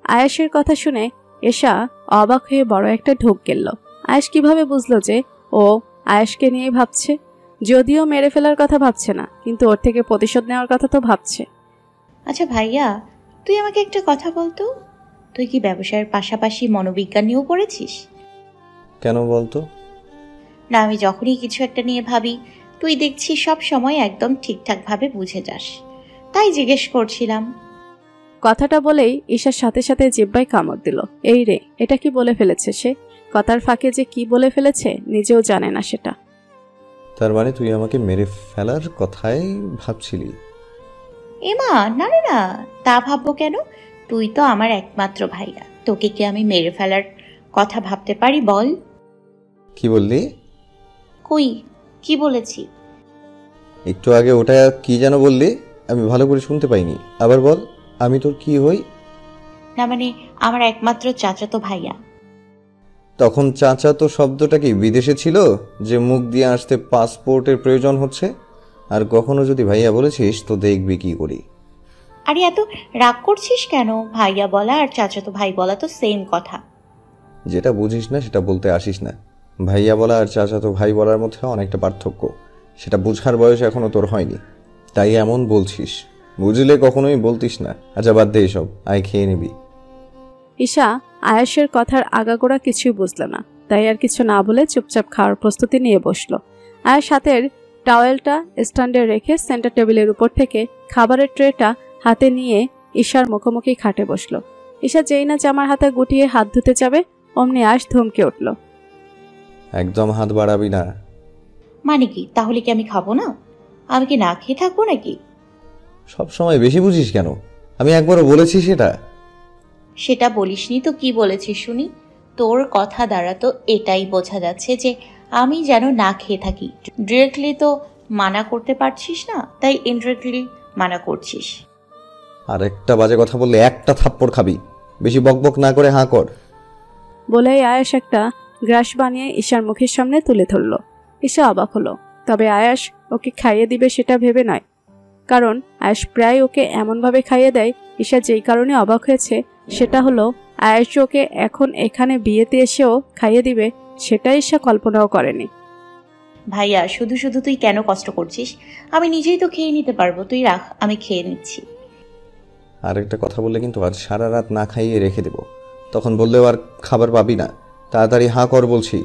আয়েশের কথা শুনে এশা অবাক হয়ে বড় একটা ঢোক গেল। আয়েশ কিভাবে বুঝলো যে ও আয়েশকে নিয়ে ভাবছে? যদিও মেরে ফেলার কথা ভাবছে না, কিন্তু ওর থেকে প্রতিশোধ নেওয়ার কথা তো ভাবছে। আচ্ছা ভাইয়া, তুই আমাকে একটা কথা বলতো, তুই কি ব্যবসায়ের পাশাপাশি মনোবিজ্ঞান নিয়েও পড়েছিস? কেন বলতো? না, আমি যখনই কিছু একটা নিয়ে ভাবি তুই দেখছি সব সময় একদম ঠিকঠাকভাবে বুঝে যাস, তাই জিজ্ঞেস করছিলাম। কথাটা বলেই ঈশার সাথে সাথে জিহ্বায় কামড় দিল। এই রে, এটা কি বলে ফেলেছে সে? কথার ফাঁকে যে কি বলে ফেলেছে নিজেও জানে না সেটা। তার মানে তুই আমাকে মেরে ফেলার কথাই ভাবছিলি? এমা, না না না, তা ভাববো কেন? তুই তো আমার একমাত্র ভাইয়া, তোকে কি আমি মেরে ফেলার কথা ভাবতে পারি বল? কি বললি? কই, কি বলেছি? একটু আগে ওটা কি যেন বললি, আমি ভালো করে শুনতে পাইনি, আবার বল। আমি তোর কি হই? না মানে আমার একমাত্র চাচাতো ভাইয়া। তখন চাচা তো শব্দটা কি বিদেশে ছিল যে মুখ দিয়ে আসতে পাসপোর্টের প্রয়োজন হচ্ছে? আর কখনো যদি ভাইয়া বলেছিস তো দেখবি কি করি। আরে এত রাগ করছিস কেন? ভাইয়া বলা আর চাচাতো ভাই বলা তো সেম কথা। যেটা বুঝিস না সেটা বলতে আসিস না। ভাইয়া বলা আর চাচাতো ভাই বলার মধ্যে অনেকটা পার্থক্য, সেটা বুঝার বয়স এখনো তোর হয়নি, তাই এমন বলছিস। বুঝলে কখনোই বলতিস না। আচ্ছা বাদ দে এসব, আয় খেয়ে নিবি। ঈশা আয়েশের কথার আগাগোড়া কিছুই বুঝল না, তাই আর কিছু না বলে চুপচাপ খাওয়ার প্রস্তুতি নিয়ে বসলো। আয়েশ হাতের টাওয়েলটা স্ট্যান্ডে রেখে সেন্টার টেবিলের উপর থেকে খাবারের ট্রেটা হাতে নিয়ে ঈশার মুখোমুখি খাটে বসলো। ঈশা যেই না জামার হাতে গুটিয়ে হাত ধুতে যাবে অমনি আয়েশ ধমকে উঠল। একদম হাত বাড়াবি না। মানে কি? তাহলে কি আমি খাবো না? আমি কি না খেয়ে থাকবো নাকি? সব সময় বেশি বুঝিস কেন? আমি একবারও বলেছি সেটা? সেটা বলিসনি তো কি বলেছিস শুনি? তোর কথা দ্বারা তো এটাই বোঝা যাচ্ছে যে আমি যেন না খেয়ে থাকি। ডিরেক্টলি তো মানা করতে পারছিস না, তাই ইনডিরেক্টলি মানা করছিস। আর একটা বাজে কথা বললে একটা থাপ্পড় খাবি। বেশি বকবক না করে হাঁ কর। বলেই আয়েশ একটা গ্রাস বানিয়ে ঈশার মুখের সামনে তুলে ধরল। ঈশা অবাক হলো, তবে আয়েশ ওকে খাইয়ে দিবে সেটা ভেবে নয়, কারণ আয়েশ প্রায় ওকে এমনভাবে খাইয়ে দেয়। ঈশা যেই কারণে অবাক হয়েছে সেটা হলো আয়েশ ওকে এখন এখানে বিয়েতে এসেও খাইয়ে দিবে, সেটা ঈশা কল্পনাও করেনি। ভাইয়া, শুধু শুধু তুই কেন কষ্ট করছিস? আমি নিজেই তো খেয়ে নিতে পারবো, তুই রাখ, আমি খেয়ে নিচ্ছি। আর একটা কথা বললে কিন্তু আজ সারা রাত না খাইয়ে রেখে দেব, তখন বললেও আর খাবার পাবি না। তাড়াতাড়ি হাঁ কর বলছি।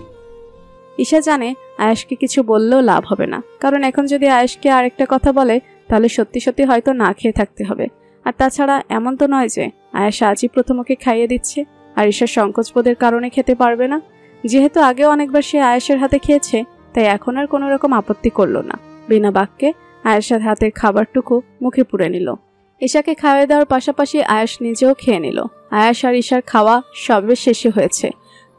ঈশা জানে আয়েশকে কিছু বললেও লাভ হবে না, কারণ এখন যদি আয়েশকে আরেকটা কথা বলে তাহলে সত্যি সত্যি হয়তো না খেয়ে থাকতে হবে। আর তাছাড়া এমন তো নয় যে আয়েশ আজই প্রথম ওকে খাইয়ে দিচ্ছে আর ঈশার সংকোচবোধের কারণে খেতে পারবে না। যেহেতু আগেও অনেকবার সে আয়েশের হাতে খেয়েছে, তাই এখন আর কোনো রকম আপত্তি করলো না। বিনা বাক্যে আয়েশের হাতের খাবারটুকু মুখে পুরে নিল। ঈশাকে খাওয়াই দেওয়ার পাশাপাশি আয়েশ নিজেও খেয়ে নিল। আয়েশ আর ঈশার খাওয়া সবে শেষে হয়েছে,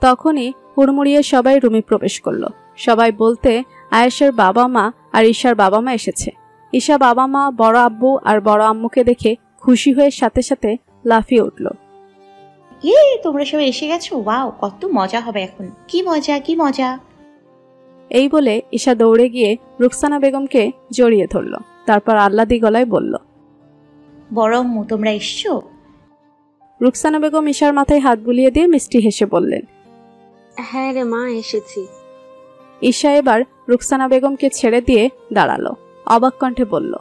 তখনই হুড়মুড়িয়ে সবাই রুমে প্রবেশ করলো। সবাই বলতে আয়েশের বাবা মা আর ঈশার বাবা মা এসেছে। ঈশা বাবা মা, বড় আব্বু আর বড় আম্মুকে দেখে খুশি হয়ে সাথে সাথে লাফিয়ে উঠল। তোমরা সবাই এসে গেছো, ওয়াও, কত মজা হবে এখন। কি মজা, কি মজা। এই বলে ঈশা দৌড়ে গিয়ে রুকসানা বেগমকে জড়িয়ে ধরল, তারপর আহ্লাদি গলায় বলল, বড় আম্মু, তোমরা এসছো? রুকসানা বেগম ঈশার মাথায় হাত বুলিয়ে দিয়ে মিষ্টি হেসে বললেন, হ্যাঁ রে মা, এসেছি। ঈশা এবার রুকসানা বেগমকে ছেড়ে দিয়ে দাঁড়ালো, অবাক কণ্ঠে বলল,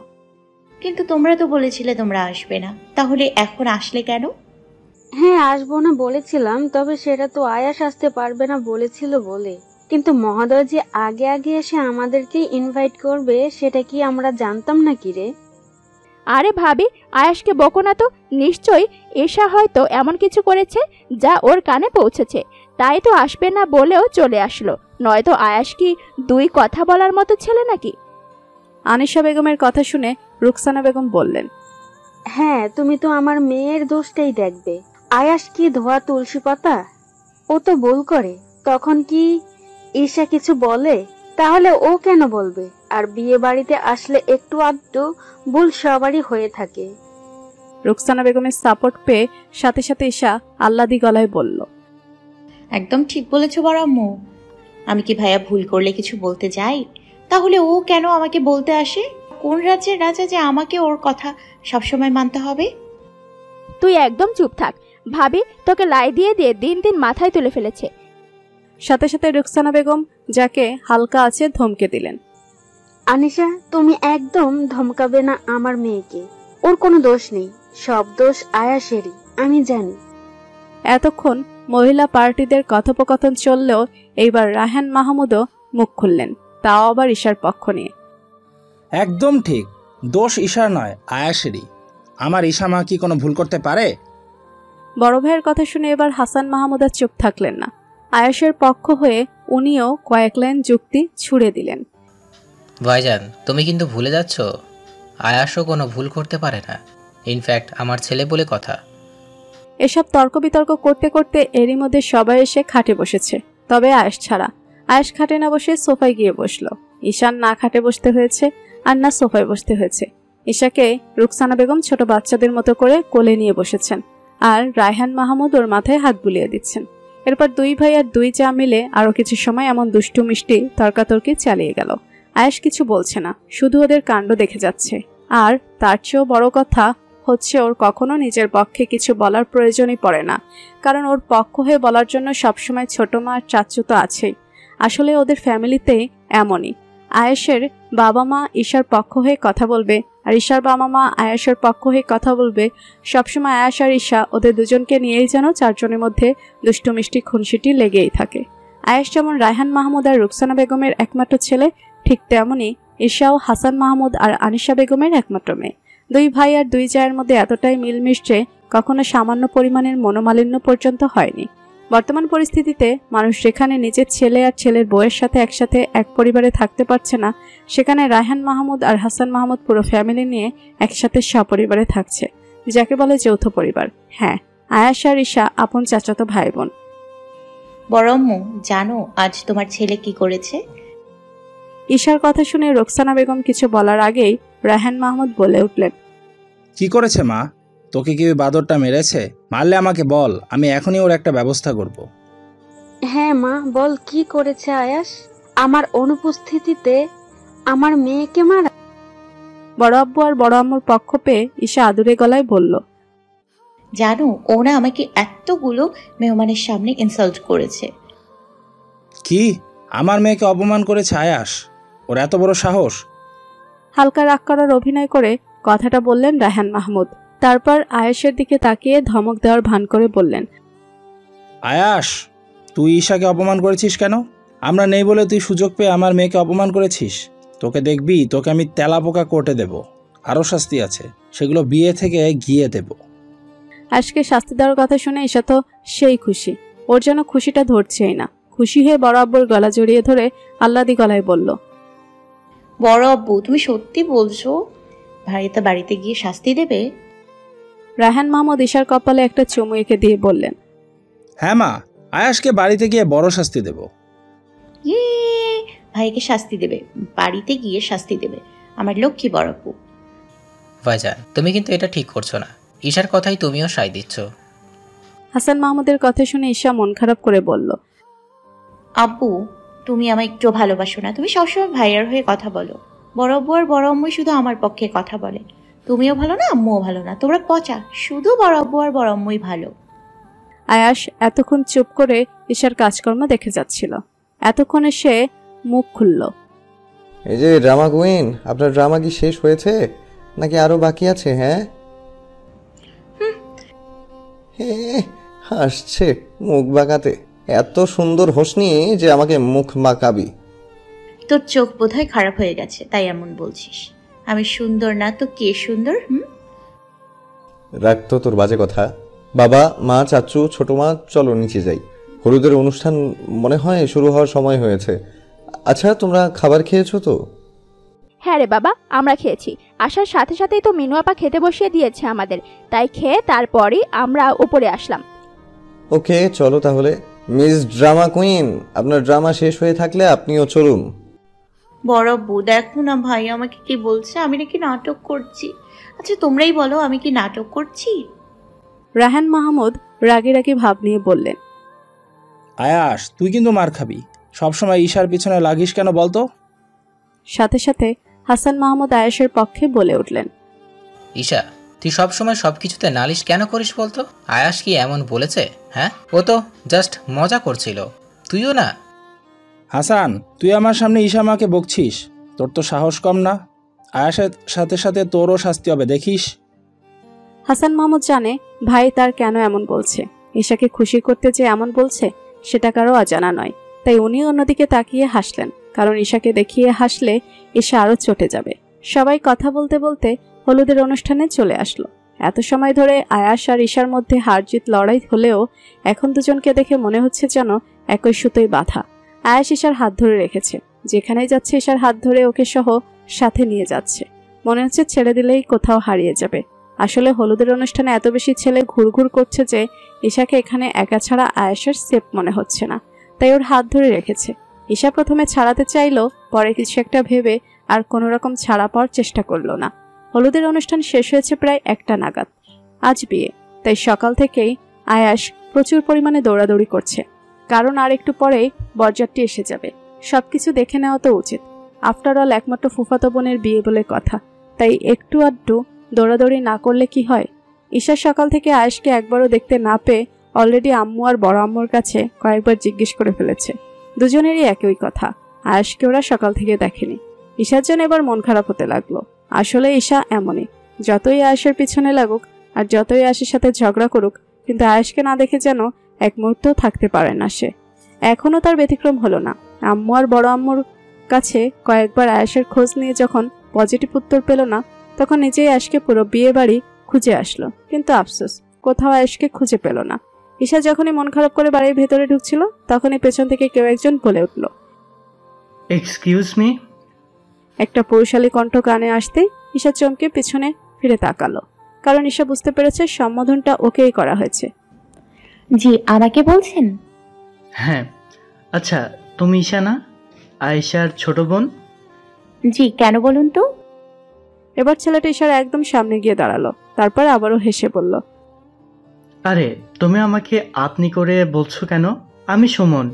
কিন্তু তোমরা তো বলেছিলে তোমরা আসবে না, তাহলে এখন আসলে কেন? হ্যাঁ, আসবো না বলেছিলাম, তবে সেটা তো আয়াস আসতে পারবে না বলেছিল বলে। কিন্তু মহোদয় যে আগে আগে এসে আমাদেরকে ইনভাইট করবে সেটা কি আমরা জানতাম নাকি রে? আরে ভাবি, আয়াসকে বকো না তো। নিশ্চয়ই এশা হয়তো এমন কিছু করেছে যা ওর কানে পৌঁছেছে, তাই তো আসবে না বলেও চলে আসলো। নয়তো আয়াস কি দুই কথা বলার মতো ছেলে নাকি? আনিশা বেগমের কথা শুনে রুকসানা বেগম বললেন, হ্যাঁ, তুমি তো আমার মেয়ের দোষটাই দেখবে। আয়াস কি ধোয়া তুলসী পাতা? ও তো ভুল করে, তখন কি ঈশা কিছু বলে? তাহলে ও কেন বলবে? আর বিয়ে বাড়িতে আসলে একটু আধটু ভুল সবারই হয়ে থাকে। রুকসানা বেগমের সাপোর্ট পেয়ে সাথে সাথে ঈশা আহ্লাদি গলায় বলল, একদম ঠিক বলেছো বড় আম্মু। আমি কি ভাইয়া ভুল করলে কিছু বলতে যাই? তাহলে ও কেন আমাকে বলতে আসে? কোন রাজ্যের রাজা যে আমাকে ওর কথা সবসময় মানতে হবে? তুই একদম চুপ থাক। ভাবি তোকে লাই দিয়ে দিয়ে দিন দিন মাথায় তুলে ফেলেছে। সাথে সাথে রুকসানা বেগম যাকে হালকা আছে ধমকে দিলেন, আনিশা, তুমি একদম ধমকাবে না আমার মেয়েকে। ওর কোনো দোষ নেই, সব দোষ আয়াসেরই, আমি জানি। এতক্ষণ মহিলা পার্টিদের কথোপকথন চললেও এইবার রায়হান মাহমুদও মুখ খুললেন, তাও আবার ঈশার পক্ষ নিয়ে। একদম ঠিক, দোষ ঈশার নয়, আয়াসেরই। আমার ঈশা মা কি কোনো ভুল করতে পারে? বড় ভাইয়ের কথা শুনে এবার হাসান মাহমুদ আর চুপ থাকলেন না। আয়াসের পক্ষ হয়ে উনিও কয়েক লাইন যুক্তি ছুড়ে দিলেন। ভাইজান, তুমি কিন্তু ভুলে যাচ্ছ, আয়াসও কোনো ভুল করতে পারে না। ইনফ্যাক্ট আমার ছেলে বলে কথা। এসব তর্ক বিতর্ক করতে করতে এরই মধ্যে সবাই এসে খাটে বসেছে, তবে আয়েশ ছাড়া। আয়েশ খাটে না বসে সোফায় গিয়ে বসলো। ঈশান না খাটে বসতে হয়েছে আর না সোফায় বসতে হয়েছে। ঈশাকে রুকসানা বেগম ছোট বাচ্চাদের মতো করে কোলে নিয়ে বসেছেন, আর রায়হান মাহমুদ ওর মাথায় হাত বুলিয়ে দিচ্ছেন। এরপর দুই ভাই আর দুই চা মিলে আরো কিছু সময় এমন দুষ্টু মিষ্টি তর্কাতর্কি চালিয়ে গেল। আয়েশ কিছু বলছে না, শুধু ওদের কাণ্ড দেখে যাচ্ছে। আর তার চেয়েও বড় কথা হচ্ছে, ওর কখনো নিজের পক্ষে কিছু বলার প্রয়োজনই পড়ে না, কারণ ওর পক্ষ হয়ে বলার জন্য সবসময় ছোট মা আর চাচু তো আছেই। আসলে ওদের ফ্যামিলিতে এমনই, আয়েশের বাবা মা ঈশার পক্ষ হয়ে কথা বলবে, আর ঈশার বাবা মা আয়েশের পক্ষ হয়ে কথা বলবে। সবসময় আয়েশ আর ঈশা ওদের দুজনকে নিয়েই যেন চারজনের মধ্যে দুষ্টু মিষ্টি খুনসিটি লেগেই থাকে। আয়েশ যেমন রায়হান মাহমুদ আর রুকসানা বেগমের একমাত্র ছেলে, ঠিক তেমনই ঈশাও হাসান মাহমুদ আর আনিশা বেগমের একমাত্র মেয়ে। দুই ভাই আর দুই জায়ের মধ্যে এতটাই মিলমিশ যে কখনো সামান্য পরিমাণের মনোমালিন্য পর্যন্ত হয়নি। বর্তমান পরিস্থিতিতে মানুষ যেখানে নিজের ছেলে আর ছেলের বউয়ের সাথে একসাথে এক পরিবারে থাকতে পারছে না, সেখানে রায়হান মাহমুদ আর হাসান মাহমুদ পুরো ফ্যামিলি নিয়ে একসাথে সপরিবারে থাকছে, যাকে বলে যৌথ পরিবার। হ্যাঁ, আয়াশ আর ঈশা আপন চাচাতো ভাই বোন। বড় আম্মু, জানো আজ তোমার ছেলে কি করেছে? ঈশার কথা শুনে রোকসানা বেগম কিছু বলার আগেই রায়হান মাহমুদ বলে উঠলেন, কি করেছে মা? তোকে কি ওই বাদরটা মেরেছে? মারলে আমাকে বল, আমি এখনই ওর একটা ব্যবস্থা করব। হ্যাঁ মা, বল কি করেছে আয়াস? আমার অনুপস্থিতিতে আমার মেয়েকে মারা? বড় আব্বু আর বড় আম্মুর পক্ষ পেয়ে ঈশা আদুরে গলায় বলল, জানো ও না আমাকে এতগুলো মেহমানের সামনে ইনসাল্ট করেছে। কি? আমার মেয়েকে অপমান করেছে আয়াস? ওর এত বড় সাহস? হালকা রাগ করার অভিনয় করে কথাটা বললেন রায়হান মাহমুদ। তারপর আয়েশের দিকে তাকিয়ে ধমক দেওয়ার ভান করে বললেন, আয়াস, তুই ঈশাকে অপমান করেছিস কেন? আমরা নেই বলে তুই সুযোগ পেয়ে আমার মেয়েকে অপমান করেছিস। তোকে দেখবি, তোকে আমি তেলাপোকা কোর্টে দেব। আরও শাস্তি আছে, সেগুলো বিয়ে থেকে গিয়ে দেব। আজকে শাস্তি দেওয়ার কথা শুনে ঈশা তো সেই খুশি, ওর যেন খুশিটা ধরছেই না। খুশি হয়ে বড় আব্বুর গলা জড়িয়ে ধরে আহ্লাদি গলায় বলল, বড় আব্বু, তুমি সত্যি বলছো ভাইয়া বাড়িতে গিয়ে শাস্তি দেবে? রায়হান মাহমুদ ঈশার কপালে একটা চুমু এঁকে দিয়ে বললেন, হ্যাঁ মা, আয়াসকে বাড়িতে গিয়ে বড় শাস্তি দেব। ইয়ে, ভাইকে শাস্তি দেবে, বাড়িতে গিয়ে শাস্তি দেবে, আমার লক্ষ্মী বড় আব্বু। ভাইজান, তুমি কিন্তু এটা ঠিক করছো না। ঈশার কথাই তুমিও সায় দিচ্ছ। হাসান মাহমুদের কথা শুনে ঈশা মন খারাপ করে বলল, আব্বু, তুমি আমায় একটু ভালোবাসো না? তুমি সবসময় ভাইয়ার হয়ে কথা বলো। বড় আব্বু আর বড় আম্মু শুধু আমার পক্ষে কথা বলে। তুমিও ভালো না, আম্মুও ভালো না, তোমরা পচা। শুধু বড় আব্বু আর বড় আম্মুই ভালো। আয়াস এতক্ষণ চুপ করে ঈশার কাজকর্ম দেখে যাচ্ছিল। এতক্ষণে সে মুখ খুলল, এই যে ড্রামা কুইন, আপনার ড্রামা কি শেষ হয়েছে নাকি আরো বাকি আছে? হ্যাঁ, হাসছে মুখ বাঁকাতে। এত সুন্দর হোসনি যে আমাকে মুখ বাঁকাবি। তোর চোখ বোধহয় খারাপ হয়ে গেছে, তাই এমন বলছিস। আমি সুন্দর না তো কে সুন্দর? রাখতো তোর বাজে কথা। বাবা, মা, চাচু, ছোট মা, চলো নিচে যাই। হলুদের অনুষ্ঠান মনে হয় শুরু হওয়ার সময় হয়েছে। আচ্ছা, তোমরা খাবার খেয়েছো তো? হ্যাঁ রে বাবা, আমরা খেয়েছি। আসার সাথে সাথেই তো মিনু আপা খেতে বসিয়ে দিয়েছে আমাদের, তাই খেয়ে তারপরই আমরা উপরে আসলাম। ওকে, চলো তাহলে। মিস ড্রামা কুইন, আপনার ড্রামা শেষ হয়ে থাকলে আপনিও চলুন। বড় বউ দেখো না ভাই আমাকে কি বলছে, আমি নাকি নাটক করছি। আচ্ছা তোমরাই বলো আমি কি নাটক করছি? রাহান মাহমুদ রাগে রাগে ভাব নিয়ে বললেন। আয়াস, তুই কিন্তু মার খাবি। সবসময় ঈশার পিছনে লাগিস কেন বলতো? সাথে সাথে হাসান মাহমুদ আয়েশের পক্ষে বলে উঠলেন। ঈশা, তুই সবসময় সব কিছুতে নালিশ কেন করিস বলতো? আয়াস কি এমন বলেছে? হ্যাঁ, ও তো জাস্ট মজা করছিল, তুইও না? হাসান, তুই আমার সামনে ঈশা মাকে বকছিস, তোর তো সাহস কম না? আয়াসের সাথে সাথে তোরও শাস্তি হবে, দেখিস। হাসান মাহমুদ জানে ভাই তার কেন এমন বলছে। ঈশাকে খুশি করতে যে এমন বলছে সেটা কারো অজানা নয়। তাই উনি অন্যদিকে তাকিয়ে হাসলেন, কারণ ঈশাকে দেখিয়ে হাসলে ঈশা আরো চটে যাবে। সবাই কথা বলতে বলতে হলুদের অনুষ্ঠানে চলে আসলো। এত সময় ধরে আয়াস আর ঈশার মধ্যে হারজিত লড়াই হলেও এখন দুজনকে দেখে মনে হচ্ছে যেন একই সুতোয় বাঁধা। আয়াস ঈশার হাত ধরে রেখেছে, যেখানেই যাচ্ছে ঈশার হাত ধরে ওকে সহ সাথে নিয়ে যাচ্ছে। মনে হচ্ছে ছেড়ে দিলেই কোথাও হারিয়ে যাবে। আসলে হলুদের অনুষ্ঠানে এত বেশি ছেলে ঘুরঘুর করছে যে ঈশাকে এখানে একা ছাড়া আয়াসের সেফ মনে হচ্ছে না, তাই ওর হাত ধরে রেখেছে। ঈশা প্রথমে ছাড়াতে চাইলো, পরে কিছু একটা ভেবে আর কোনো রকম ছাড়া পাওয়ার চেষ্টা করলো না। হলুদের অনুষ্ঠান শেষ হয়েছে প্রায় 1টা নাগাদ। আজ বিয়ে, তাই সকাল থেকেই আয়াস প্রচুর পরিমাণে দৌড়াদৌড়ি করছে, কারণ আর একটু পরেই বরযাত্রী এসে যাবে। সবকিছু দেখে নেওয়া তো উচিত। আফটার অল একমাত্র ফুফাতো বোনের বিয়ে বলে কথা, তাই একটু আধটু দৌড়াদৌড়ি না করলে কি হয়। ঈশা সকাল থেকে আয়েশকে একবারও দেখতে না পেয়ে অলরেডি আম্মু আর বড় আম্মুর কাছে কয়েকবার জিজ্ঞেস করে ফেলেছে। দুজনেরই একই কথা, আয়েশকে ওরা সকাল থেকে দেখেনি। ঈশার জন্য এবার মন খারাপ হতে লাগলো। আসলে ঈশা এমনই, যতই আয়েশের পিছনে লাগুক আর যতই আয়েশের সাথে ঝগড়া করুক, কিন্তু আয়েশকে না দেখে যেন এক মুহূর্তও থাকতে পারে না সে। এখনও তার ব্যতিক্রম হলো না। আম্মু আর বড় আম্মুর কাছে কয়েকবার আয়েশের খোঁজ নিয়ে যখন পজিটিভ উত্তর পেল না, তখন নিজেই আয়েশকে পুরো বিয়ে বাড়ি খুঁজে আসলো, কিন্তু আফসোস কোথাও আয়েশকে খুঁজে পেল না। ঈশা যখনই মন খারাপ করে বাড়ির ভেতরে ঢুকছিল, তখনই পেছন থেকে কেউ একজন বলে উঠল, এক্সকিউজ মি। একটা পুরুষালী কণ্ঠ কানে আসতেই ঈশা চমকে পিছনে ফিরে তাকালো, কারণ ঈশা বুঝতে পেরেছে সম্বোধনটা ওকেই করা হয়েছে। জি, আমাকে বলছেন? হ্যাঁ, আচ্ছা তুমি ঈশা না, আয়েশার ছোট বোন? জি, কেন বলুন তো? এবার ছেলেটা ঈশার একদম সামনে গিয়ে দাঁড়ালো, তারপর আবারও হেসে বলল, আরে তুমি আমাকে আপনি করে বলছো কেন? আমি সুমন,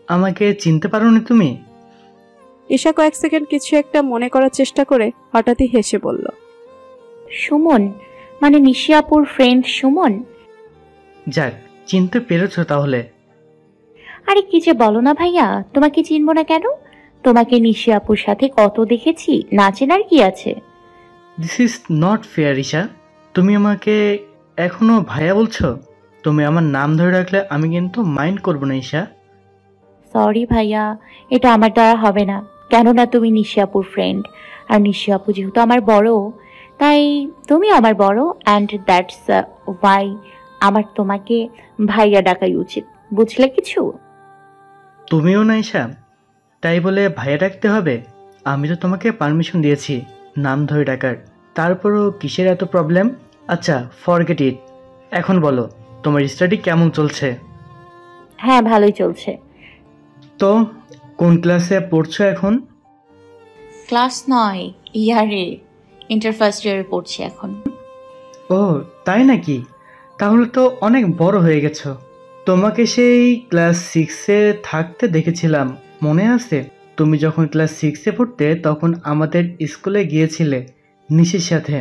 আমাকে চিনতে পারোনি তুমি? ঈশা কয়েক সেকেন্ড কিছু একটা মনে করার চেষ্টা করে হঠাৎই হেসে বলল, সুমন মানে নিশিয়াপুর ফ্রেন্ড সুমন? যাক, চিনতে পেরেছো তাহলে। আরে কি যে বলো না ভাইয়া, তোমাকে চিনবো না কেন? তোমাকে নিশিয়াপুর সাথে কত দেখেছি, না চেনার কি আছে? This is not fair Isha, তুমি আমাকে এখনো ভাইয়া বলছো? তুমি আমার নাম ধরে রাখলে আমি কিন্তু মাইন্ড করবো না ঈশা। সরি ভাইয়া, এটা আমার দ্বারা হবে না। কেননা তুমি নিশিয়াপুর ফ্রেন্ড, আর নিশিয়াপু যেহেতু আমার বড়, তাই তুমি আমার বড়, অ্যান্ড দ্যাটস ওয়াই আমার তোমাকে ভাইয়া ডাকাই উচিত, বুঝলে কিছু? তুমিও না ঈশা, তাই বলে ভাইয়া ডাকতে হবে? আমি তো তোমাকে পারমিশন দিয়েছি নাম ধরে ডাকার, তারপরও কিসের এত প্রবলেম? আচ্ছা ফরগেট ইট, এখন বলো তোমার স্টাডি কেমন চলছে? হ্যাঁ, ভালোই চলছে। তো কোন ক্লাসে পড়ছো এখন? ক্লাস 9 ইয়ারে, ইন্টার ফার্স্ট ইয়ারে পড়ছি এখন। ও তাই নাকি? তাহলে তো অনেক বড় হয়ে গেছো। তোমাকে সেই ক্লাস 6-এ থাকতে দেখেছিলাম, মনে আছে? তুমি যখন ক্লাস 6-এ পড়তে তখন আমাদের স্কুলে গিয়েছিলে নিশির সাথে।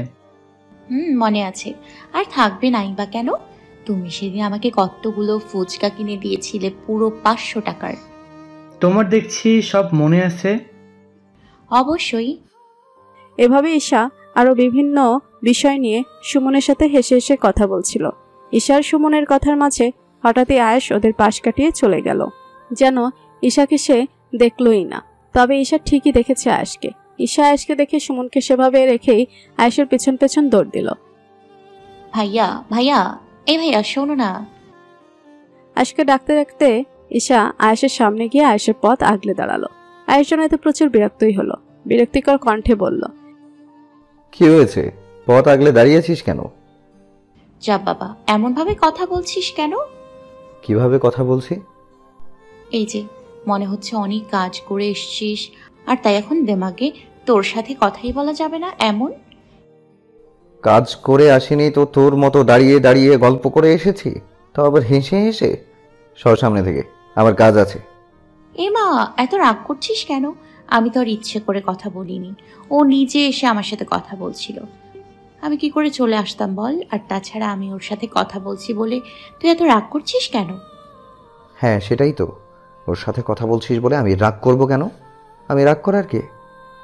মনে আছে। আর থাকবে নাই বা কেন? তুমি সেদিন আমাকে কতগুলো ফুচকা কিনে দিয়েছিলে, পুরো 500 টাকার। তোমার দেখছি সব মনে আছে। অবশ্যই। এভাবে ঈশা আরো বিভিন্ন বিষয় নিয়ে সুমনের সাথে হেসে হেসে কথা বলছিল। ঈশার সুমনের কথার মাঝে হঠাৎই আয়েশ ওদের পাশ কাটিয়ে চলে গেল, যেন ঈশাকে সে দেখলই না। তবে ঈশা ঠিকই দেখেছে আয়েশকে। ঈশা আয়েশকে দেখে সুমনকে সেভাবে রেখেই আয়েশের পেছন পেছন দৌড় দিল। ভাইয়া ভাইয়া, এই ভাইয়া শোনো না। আয়েশকে ডাকতে ডাকতে ঈশা আয়েশের সামনে গিয়ে আয়েশের পথ আগলে দাঁড়ালো। আয়েশ যেন এতে প্রচুর বিরক্তই হলো, বিরক্তিকর কণ্ঠে বলল, কি হয়েছে? পথ আগলে দাঁড়িয়েছিস কেন? যা বাবা, এমন ভাবে কথা বলছিস কেন? কিভাবে কথা বলছি? এই যে মনে হচ্ছে অনেক কাজ করে এসছিস, আর তাই এখন দেমাগে তোর সাথে কথাই বলা যাবে না এমন? কাজ করে আসিনি তো তোর মতো দাঁড়িয়ে দাঁড়িয়ে গল্প করে এসেছি, তো আবার হেসে হেসে। সর সামনে থেকে, আমার কাজ আছে। এ মা, এত রাগ করছিস কেন? আমি তো আর ইচ্ছে করে কথা বলিনি, ও নিজে এসে আমার সাথে কথা বলছিল। আমি কি করে চলে আসতাম বল? আর তাছাড়া আমি ওর সাথে কথা বলছি বলে তুই এত রাগ করছিস কেন? হ্যাঁ সেটাই তো, ওর সাথে কথা বলছিস বলে আমি রাগ করব কেন? আমি রাগ করার কে?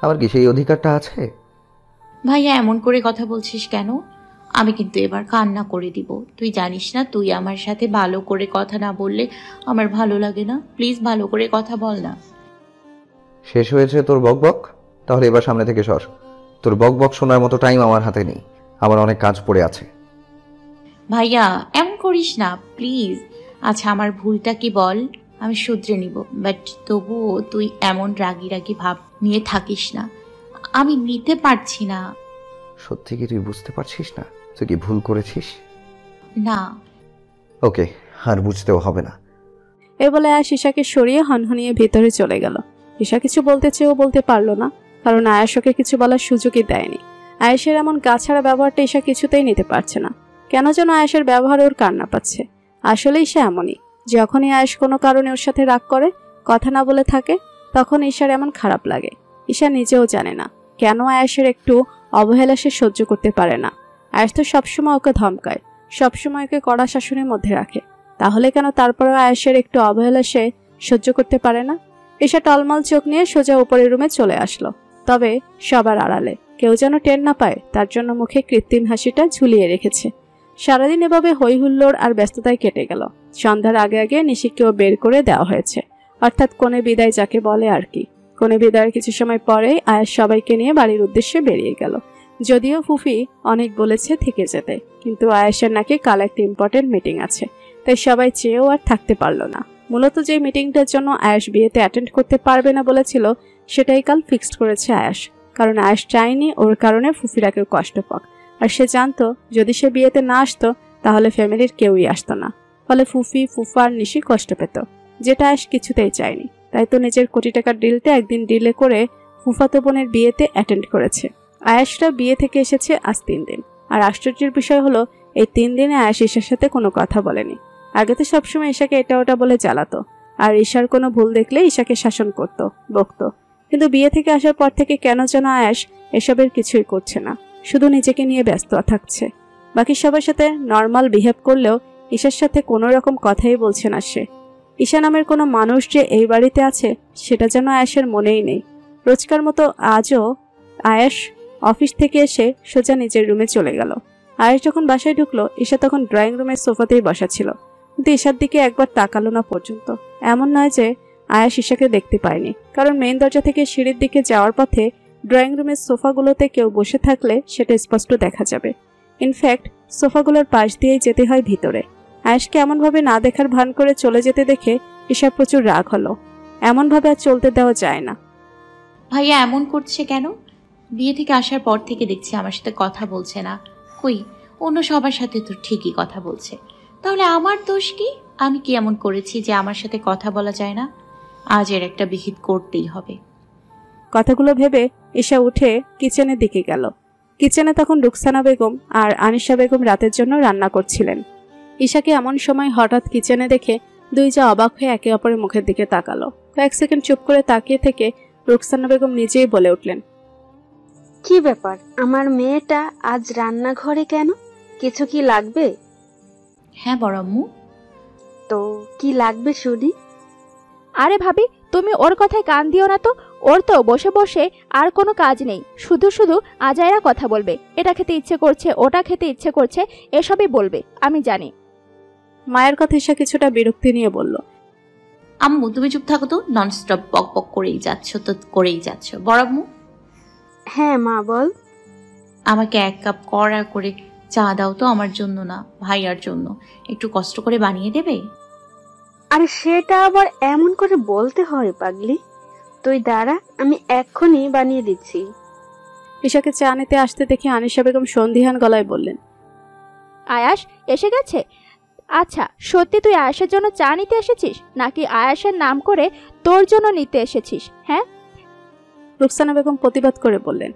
আমার কি সেই অধিকারটা আছে? ভাইয়া, এমন করে কথা বলছিস কেন? আমি কিন্তু এবার কান্না করে দিব। তুই জানিস না, তুই আমার সাথে ভালো করে কথা না বললে আমার ভালো লাগে না। প্লিজ ভালো করে কথা বল না। শেষ হয়েছে তোর বকবক? তাহলে এবার সামনে থেকে সর। তোর বকবক শোনার মতো টাইম আমার হাতে নেই, আমার অনেক কাজ পড়ে আছে। ভাইয়া, এমন করিস না প্লিজ। আচ্ছা, আমার ভুলটা কি বল, আমি শুধরে নিব। বাট তবুও তুই এমন রাগি রাগি ভাব নিয়ে থাকিস না, আমি নিতে পারছি না। সত্যি কি তুই বুঝতে পারছিস না তুই কি ভুল করেছিস? না। ওকে, আর বুঝতেও হবে না। এ বলে আয়াস ঈশাকে সরিয়ে হনহনিয়ে ভেতরে চলে গেল। ঈশা কিছু বলতে চেয়েও বলতে পারল না, কারণ আয়াস ওকে কিছু বলার সুযোগই দেয়নি। আয়াসের এমন গাছাড়া ব্যবহারটা ঈশা কিছুতেই নিতে পারছে না। কেন যেন আয়াসের ব্যবহার ওর কান্না পাচ্ছে। আসলে ঈশা এমনই, যখনই আয়াস কোনো কারণে ওর সাথে রাগ করে, কথা না বলে থাকে, তখন ঈশার এমন খারাপ লাগে। ঈশা নিজেও জানে না কেন আয়াসের একটু অবহেলা সে সহ্য করতে পারে না। আয়াস তো সবসময় ওকে ধমকায়, সবসময় ওকে কড়া শাসনের মধ্যে রাখে, তাহলে কেন তারপরেও আয়াসের একটু অবহেলা সে সহ্য করতে পারে না? ঈশা টলমল চোখ নিয়ে সোজা উপরের রুমে চলে আসলো, তবে সবার আড়ালে, কেউ যেন টের না পায় তার জন্য মুখে কৃত্রিম হাসিটা ঝুলিয়ে রেখেছে। সারাদিন এভাবে হই হুল্লোড় আর ব্যস্ততায় কেটে গেল। সন্ধ্যার আগে আগে নিশিকেও বের করে দেওয়া হয়েছে, অর্থাৎ কনে বিদায় যাকে বলে আর কি। কনে বিদায়ের কিছু সময় পরেই আয়াস সবাইকে নিয়ে বাড়ির উদ্দেশ্যে বেরিয়ে গেল। যদিও ফুফি অনেক বলেছে থেকে যেতে, কিন্তু আয়াসের নাকি কাল একটা ইম্পর্টেন্ট মিটিং আছে, তাই সবাই চেয়েও আর থাকতে পারল না। মূলত যে মিটিংটার জন্য আয়াস বিয়েতে অ্যাটেন্ড করতে পারবে না বলেছিল, সেটাই কাল ফিক্সড করেছে আয়াস। কারণ আয়াস চায়নি ওর কারণে ফুফিরা কেউ কষ্ট পাক, আর সে জানতো যদি সে বিয়েতে না আসতো তাহলে ফ্যামিলির কেউই আসতো না, ফলে ফুফি, ফুফা আর নিশি কষ্ট পেত, যেটা আয়াস কিছুতেই চায়নি। তাই তো নিজের কোটি টাকার ডিলটা একদিন ডিলে করে ফুফাতো বোনের বিয়েতে অ্যাটেন্ড করেছে। আয়াসরা বিয়ে থেকে এসেছে আজ 3 দিন, আর আশ্চর্যের বিষয় হলো এই 3 দিনে আয়াস ঈশার সাথে কোনো কথা বলেনি। আগে তো সবসময় ঈশাকে এটা ওটা বলে জ্বালাতো, আর ঈশার কোনো ভুল দেখলে ঈশাকে শাসন করতো, বকতো। কিন্তু বিয়ে থেকে আসার পর থেকে কেন যেন আয়াস এসবের কিছুই করছে না, শুধু নিজেকে নিয়ে ব্যস্ত থাকছে। বাকি সবার সাথে নর্মাল বিহেভ করলেও ঈশার সাথে কোনো রকম কথাই বলছে না সে। ঈশা নামের কোনো মানুষ যে এই বাড়িতে আছে সেটা যেন আয়াসের মনেই নেই। রোজকার মতো আজও আয়াস অফিস থেকে এসে সোজা নিজের রুমে চলে গেল। আয়াস যখন বাসায় ঢুকলো, ঈশা তখন ড্রয়িং রুমের সোফাতেই বসা ছিল, কিন্তু ঈশার দিকে একবার তাকালো না পর্যন্ত। এমন নয় যে আয়াস ঈশাকে দেখতে পায়নি, কারণ মেইন দরজা থেকে সিঁড়ির দিকে যাওয়ার পথে ড্রয়িং রুমের সোফাগুলোতে কেউ বসে থাকলে সেটা স্পষ্ট দেখা যাবে। ইনফ্যাক্ট সোফাগুলোর পাশ দিয়েই যেতে হয় ভিতরে। আয়াসকে এমনভাবে না দেখার ভান করে চলে যেতে দেখে ঈশার প্রচুর রাগ হলো। এমনভাবে আর চলতে দেওয়া যায় না। ভাইয়া এমন করছে কেন? বিয়ে থেকে আসার পর থেকে দেখছি আমার সাথে কথা বলছে না। কই, অন্য সবার সাথে তো ঠিকই কথা বলছে, তাহলে আমার দোষ কি? আমি কি এমন করেছি যে আমার সাথে কথা বলা যায় না? আজ এর একটা বিহিত করতেই হবে। কথাগুলো ভেবে ঈশা উঠে কিচেনের দিকে গেল। কিচেনে তখন রুকসানা বেগম আর আনিশা বেগম রাতের জন্য রান্না করছিলেন। ঈশাকে এমন সময় হঠাৎ কিচেনে দেখে দুই যা অবাক হয়ে একে অপরের মুখের দিকে তাকালো। কয়েক সেকেন্ড চুপ করে তাকিয়ে থেকে রুকসানা বেগম নিজেই বলে উঠলেন, কি ব্যাপার, আমার মেয়েটা আজ রান্নাঘরে কেন? কিছু কি লাগবে? হ্যাঁ বড় আম্মু। তো কি লাগবে শুনি? আরে ভাবি, তুমি ওর কথায় কান দিও না তো। ওর তো বসে বসে আর কোনো কাজ নেই, শুধু শুধু আজাইরা কথা বলবে। এটা খেতে ইচ্ছে করছে, ওটা খেতে ইচ্ছে করছে, এসবই বলবে, আমি জানি। মায়ের কথা ঈশা কিছুটা বিরক্তি নিয়ে বলল, আম্মু তুমি চুপ থাকো তো, ননস্টপ বক বক করেই যাচ্ছ তো করেই যাচ্ছ। বড় আম্মু, হ্যাঁ মা বল। আমাকে 1 কাপ কড়া করে চা দাও তো, আমার জন্য না, ভাইয়ার জন্য। একটু কষ্ট করে বানিয়ে দেবে? আরে সেটা আবার এমন করে বলতে হয় পাগলি? তুই দাঁড়া, আমি এক্ষুনি বানিয়ে দিচ্ছি। ঈশাকে চা নিতে আসতে দেখে আনিশা বেগম সন্দিহান গলায় বললেন, আয়াস এসে গেছে? আচ্ছা, সত্যি তুই আয়াসের জন্য চা নিতে এসেছিস নাকি আয়াসের নাম করে তোর জন্য নিতে এসেছিস? হ্যাঁ? রুকসানা বেগম প্রতিবাদ করে বললেন,